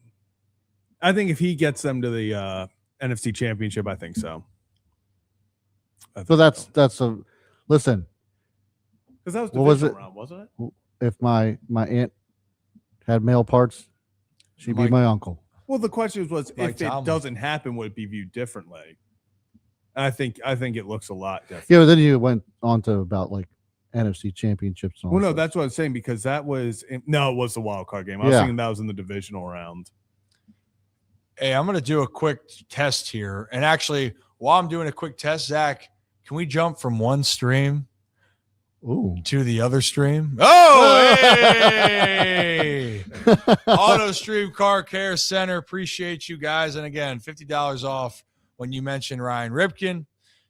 I think if he gets them to the NFC Championship, I think so. So that's a listen. Because that was what was it? Round, wasn't it? If my aunt had male parts, she'd be my uncle. Well, the question was if Tomlin. it doesn't happen, would it be viewed differently? And I think it looks a lot different. Yeah, but then you went on to about like NFC championships. And all Well, no, stuff. that's what I'm saying because it was the wild card game. I was thinking that was in the divisional round. Hey, I'm going to do a quick test here. And actually, while I'm doing a quick test, Zach, can we jump from one stream to the other stream? Oh, hey! Auto Stream Car Care Center. Appreciate you guys. And again, $50 off when you mention Ryan Ripken.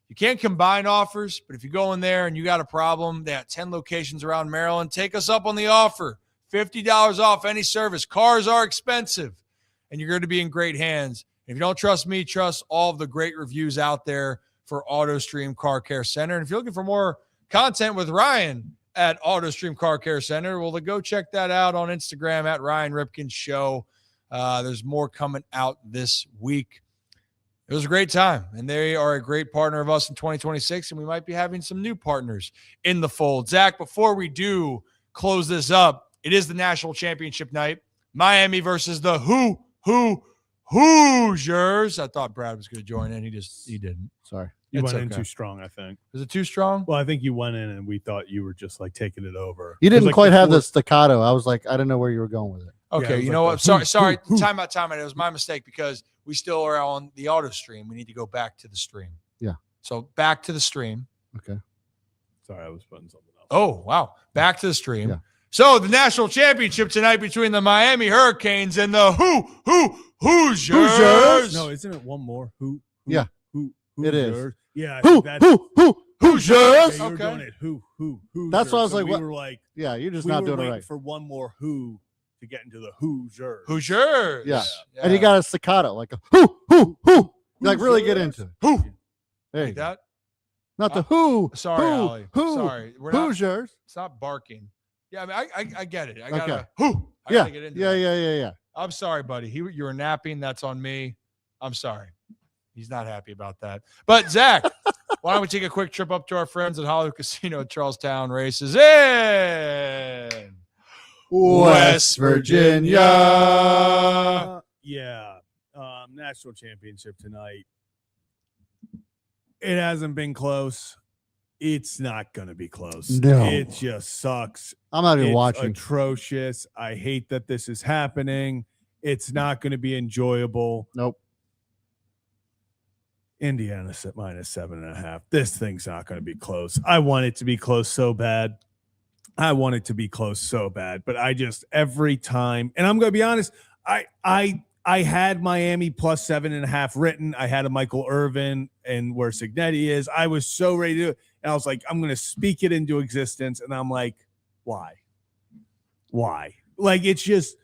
You can't combine offers, but if you go in there and you got a problem, they have 10 locations around Maryland. Take us up on the offer. $50 off any service. Cars are expensive, and you're going to be in great hands. If you don't trust me, trust all of the great reviews out there for AutoStream Car Care Center. And if you're looking for more content with Ryan at AutoStream Car Care Center, well, then go check that out on Instagram at Ryan Ripken Show. There's more coming out this week. It was a great time, and they are a great partner of us in 2026, and we might be having some new partners in the fold. Zach, before we do close this up, it is the national championship night. Miami versus the Hoosiers. I thought Brad was going to join in. He didn't. Sorry. You It's went in okay. too strong, I think. Is it too strong? Well, I think you went in and we thought you were just like taking it over. You It was didn't like quite have before- the staccato. I was like, I didn't know where you were going with it. Okay, Yeah, it was you like know the what? Sorry. who. Time out. It was my mistake because we still are on the auto stream. We need to go back to the stream. Yeah. So back to the stream. Okay. Sorry, I was putting something else. Oh, wow. Back to the stream. Yeah. So the national championship tonight between the Miami Hurricanes and the Hoosiers. Hoosiers. No, isn't it one more? Who Yeah. It is. is. Yeah, I think that's Hoosiers. yeah, you were Okay. doing it. Who? That's what I was So like, we what- were like, Yeah, you're just we not were doing it waiting right. for one more who to get into the Hoosiers. Hoosiers. Yeah. And you got a staccato, like a who. Like really get into it. Who? There you Like go. that? Not the who. Sorry, Allie. Who. Sorry. We're not, Hoosiers. it's not barking. Yeah, I mean, I get it. I got Okay. to who. I Yeah. gotta get into that. Yeah. I'm sorry, buddy. You were napping. That's on me. I'm sorry. He's not happy about that. But Zach, why don't we take a quick trip up to our friends at Hollywood Casino at Charlestown Races in West Virginia. Yeah. National championship tonight. It hasn't been close. It's not going to be close. No. It just sucks. I'm not even It's watching. atrocious. I hate that this is happening. It's not going to be enjoyable. Nope. Indiana's at -7.5. This thing's not going to be close. I want it to be close so bad. But I just every time, and I'm going to be honest, I had Miami +7.5 written. I had a Michael Irvin and where Cignetti is. I was so ready to do it. And I was like, I'm going to speak it into existence. And I'm like, why? Like, it's just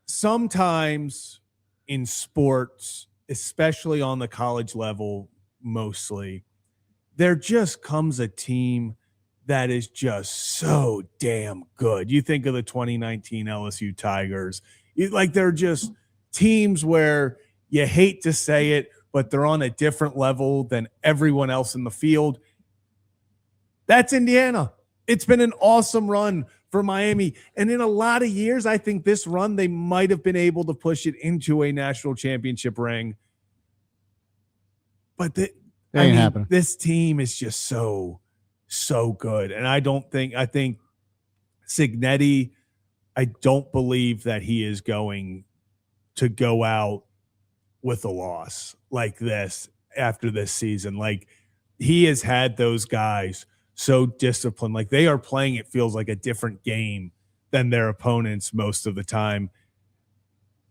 sometimes in sports, especially on the college level, mostly, there just comes a team that is just so damn good. You think of the 2019 LSU Tigers. They're just teams where you hate to say it, but they're on a different level than everyone else in the field. That's Indiana. It's been an awesome run for Miami. And in a lot of years, I think this run, they might have been able to push it into a national championship ring. But happening. This team is just so good. And I think Cignetti, I don't believe that he is going to go out with a loss like this after this season. Like, he has had those guys so disciplined. Like, they are playing, it feels like, a different game than their opponents most of the time.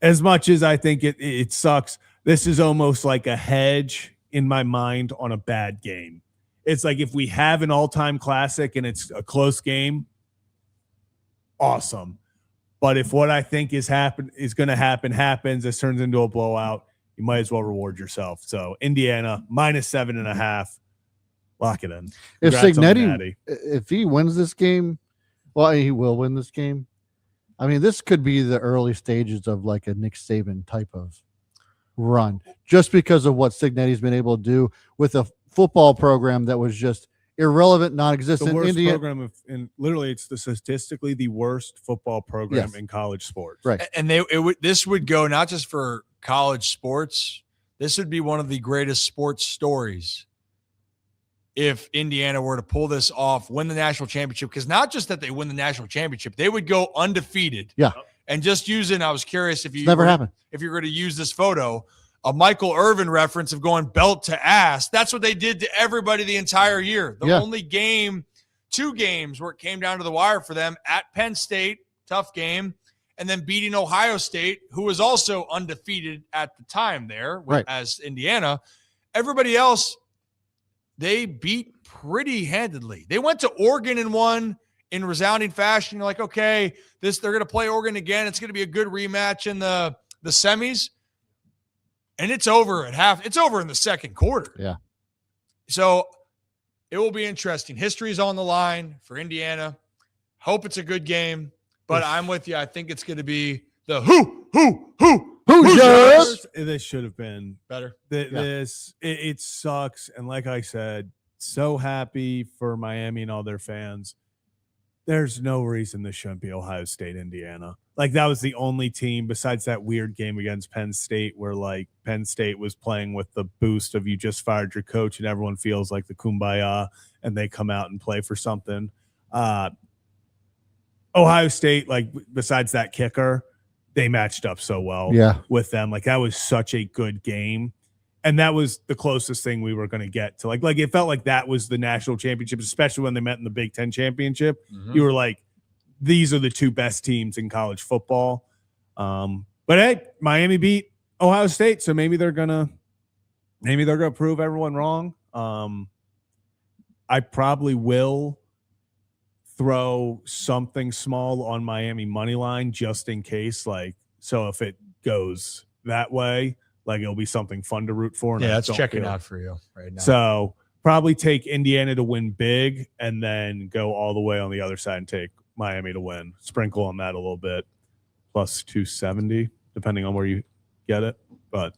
As much as I think it sucks, this is almost like a hedge in my mind on a bad game. It's like if we have an all-time classic and it's a close game, awesome. But if what I think is going to happen happens, this turns into a blowout, you might as well reward yourself. So Indiana -7.5, lock it in. If Congrats on Cignetti, Natty. if he wins this game, well, he will win this game. I mean, this could be the early stages of like a Nick Saban type of run, just because of what Cignetti's been able to do with a football program that was just irrelevant, non-existent. The worst Indiana, program and literally it's statistically the worst football program Yes. in college sports. right? And this would go not just for college sports. This would be one of the greatest sports stories if Indiana were to pull this off, win the national championship. Because not just that they win the national championship, they would go undefeated. Yeah. And just using, I was curious if you It's never happened. if you're going to use this photo a Michael Irvin reference of going belt to ass. That's what they did to everybody the entire year. The only game, 2 games where it came down to the wire for them at Penn State, tough game, and then beating Ohio State, who was also undefeated at the time there as Indiana. Everybody else, they beat pretty handedly. They went to Oregon and won in resounding fashion. You're like, okay, they're going to play Oregon again. It's going to be a good rematch in the semis. And it's over at half. It's over in the second quarter. Yeah. So it will be interesting. History's on the line for Indiana. Hope it's a good game. But I'm with you. I think it's going to be the Hoosiers. This should have been better. It sucks. And like I said, so happy for Miami and all their fans. There's no reason this shouldn't be Ohio State, Indiana. Like, that was the only team besides that weird game against Penn State where, like, Penn State was playing with the boost of you just fired your coach and everyone feels like the kumbaya and they come out and play for something. Ohio State, like, besides that kicker, they matched up so well with them. Like, that was such a good game. And that was the closest thing we were going to get to. Like it felt like that was the national championship, especially when they met in the Big Ten championship. Mm-hmm. You were like, these are the 2 best teams in college football. But hey, Miami beat Ohio State, so maybe they're gonna prove everyone wrong. I probably will throw something small on Miami money line just in case. Like, so if it goes that way, like, it'll be something fun to root for. And that's checking out for you right now. So probably take Indiana to win big and then go all the way on the other side and take Miami to win. Sprinkle on that a little bit. Plus 270, depending on where you get it. But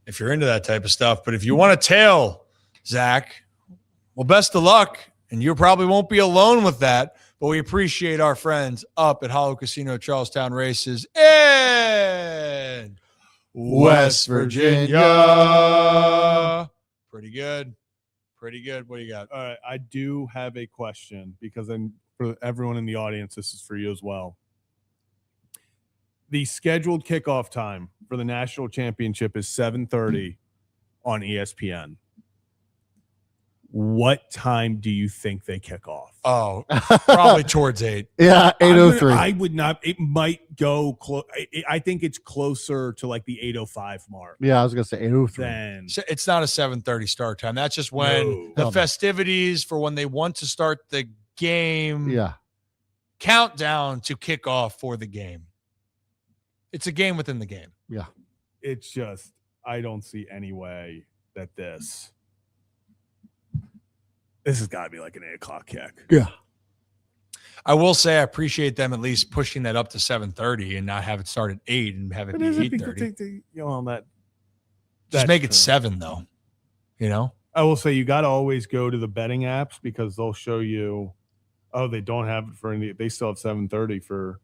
if you're into that type of stuff, but if you want to tail, Zach, well, best of luck. And you probably won't be alone with that. But we appreciate our friends up at Hollow Casino Charlestown Races and West Virginia. Pretty good. What do you got? All right, I do have a question because for everyone in the audience, this is for you as well. The scheduled kickoff time for the national championship is 7:30 on ESPN. What time do you think they kick off? Oh, probably towards 8. Yeah, 8:03. I would not. It might go close. I think it's closer to like the 8:05 mark. Yeah, I was gonna say 8:03. It's not a 7:30 start time. That's just when the festivities for when they want to start the game. Yeah, countdown to kick off for the game. It's a game within the game. Yeah, it's just I don't see any way that this has got to be like an 8:00 kick. Yeah. I will say I appreciate them at least pushing that up to 7:30 and not have it start at 8 and have it be 8:30. On that. Just make it 7 though. You know? I will say you got to always go to the betting apps because they'll show you, oh, they don't have it for Indiana. They still have 7:30 for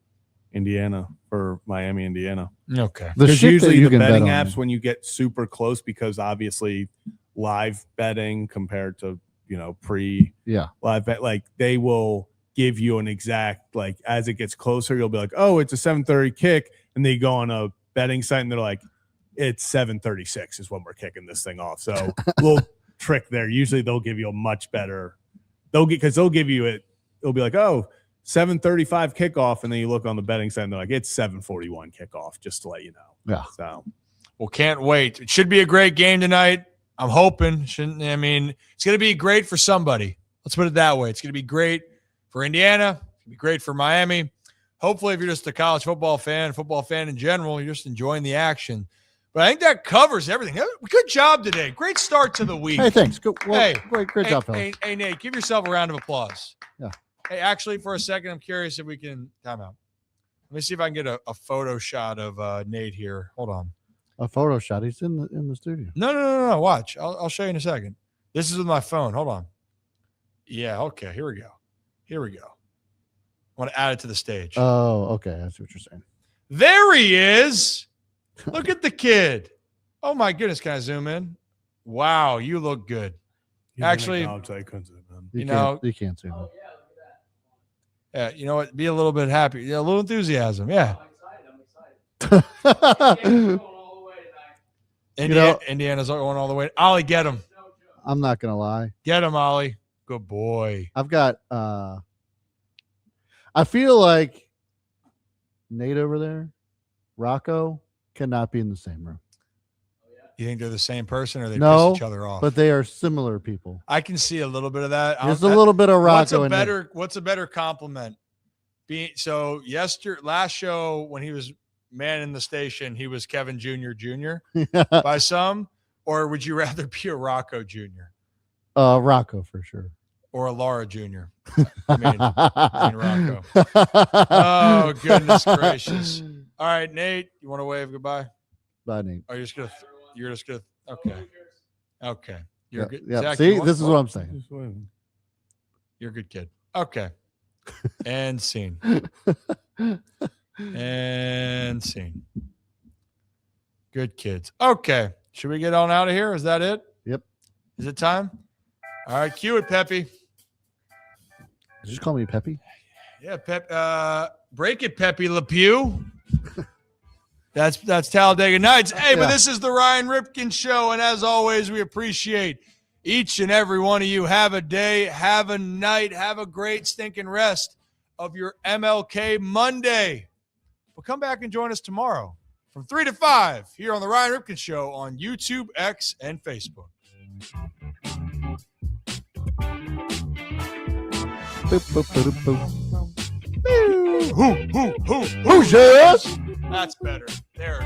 Indiana, for Miami, Indiana. Okay. Because usually the betting apps, when you get super close, because obviously live betting compared to live bet, like they will give you an exact, like as it gets closer, you'll be like, oh, it's a 7:30 kick, and they go on a betting site and they're like, it's 7:36 is when we're kicking this thing off. So little trick there. Usually they'll give you a much better. They'll give you it. It'll be like, oh, 7:35 kickoff, and then you look on the betting site and they're like, it's 7:41 kickoff, just to let you know. Yeah. So, well, can't wait. It should be a great game tonight. I'm hoping. It's going to be great for somebody. Let's put it that way. It's going to be great for Indiana. It's going to be great for Miami. Hopefully, if you're just a college football fan in general, you're just enjoying the action. But I think that covers everything. Good job today. Great start to the week. Hey, thanks. Great job, fellas. Hey, Nate, give yourself a round of applause. Yeah. Hey, actually, for a second, I'm curious if we can time out. Let me see if I can get a photo shot of Nate here. Hold on. A photo shot. He's in the studio. No. Watch. I'll show you in a second. This is with my phone. Hold on. Yeah. Okay. Here we go. I want to add it to the stage. Oh, okay. I see what you're saying. There he is. Look at the kid. Oh my goodness. Can I zoom in? Wow. You look good. Actually, you can't zoom in. Yeah. You know what? Be a little bit happy. Yeah. A little enthusiasm. Yeah. I'm excited. Indiana's going all the way. Ollie, get him. I'm not gonna lie. Get him, Ollie. Good boy. I've got. I feel like Nate over there, Rocco, cannot be in the same room. You think they're the same person, or they No, piss each other off? But they are similar people. I can see a little bit of that. There's a little bit of Rocco in there. What's a better compliment? Last show when he was manning the station, he was Kevin Jr. by some, or would you rather be a Rocco Jr.? Rocco for sure. Or a Laura Jr. I mean Rocco. Oh, goodness gracious. All right, Nate, you want to wave goodbye? Bye, Nate. Are you just gonna okay. Okay. You're good. Yeah. Zach, See, this is what I'm saying. You're a good kid. Okay. And scene. And scene. Good kids. Okay. Should we get on out of here? Is that it? Yep. Is it time? All right. Cue it, Peppy. Did you just call me Peppy? Yeah, break it, Pepe Le Pew. That's Talladega Nights. Hey, but this is the Ryan Ripken Show, and as always, we appreciate each and every one of you. Have a day, have a night, have a great stinking rest of your MLK Monday. Well, come back and join us tomorrow from 3 to 5 here on the Ryan Ripken Show on YouTube, X, and Facebook. Who's yours? That's better. There.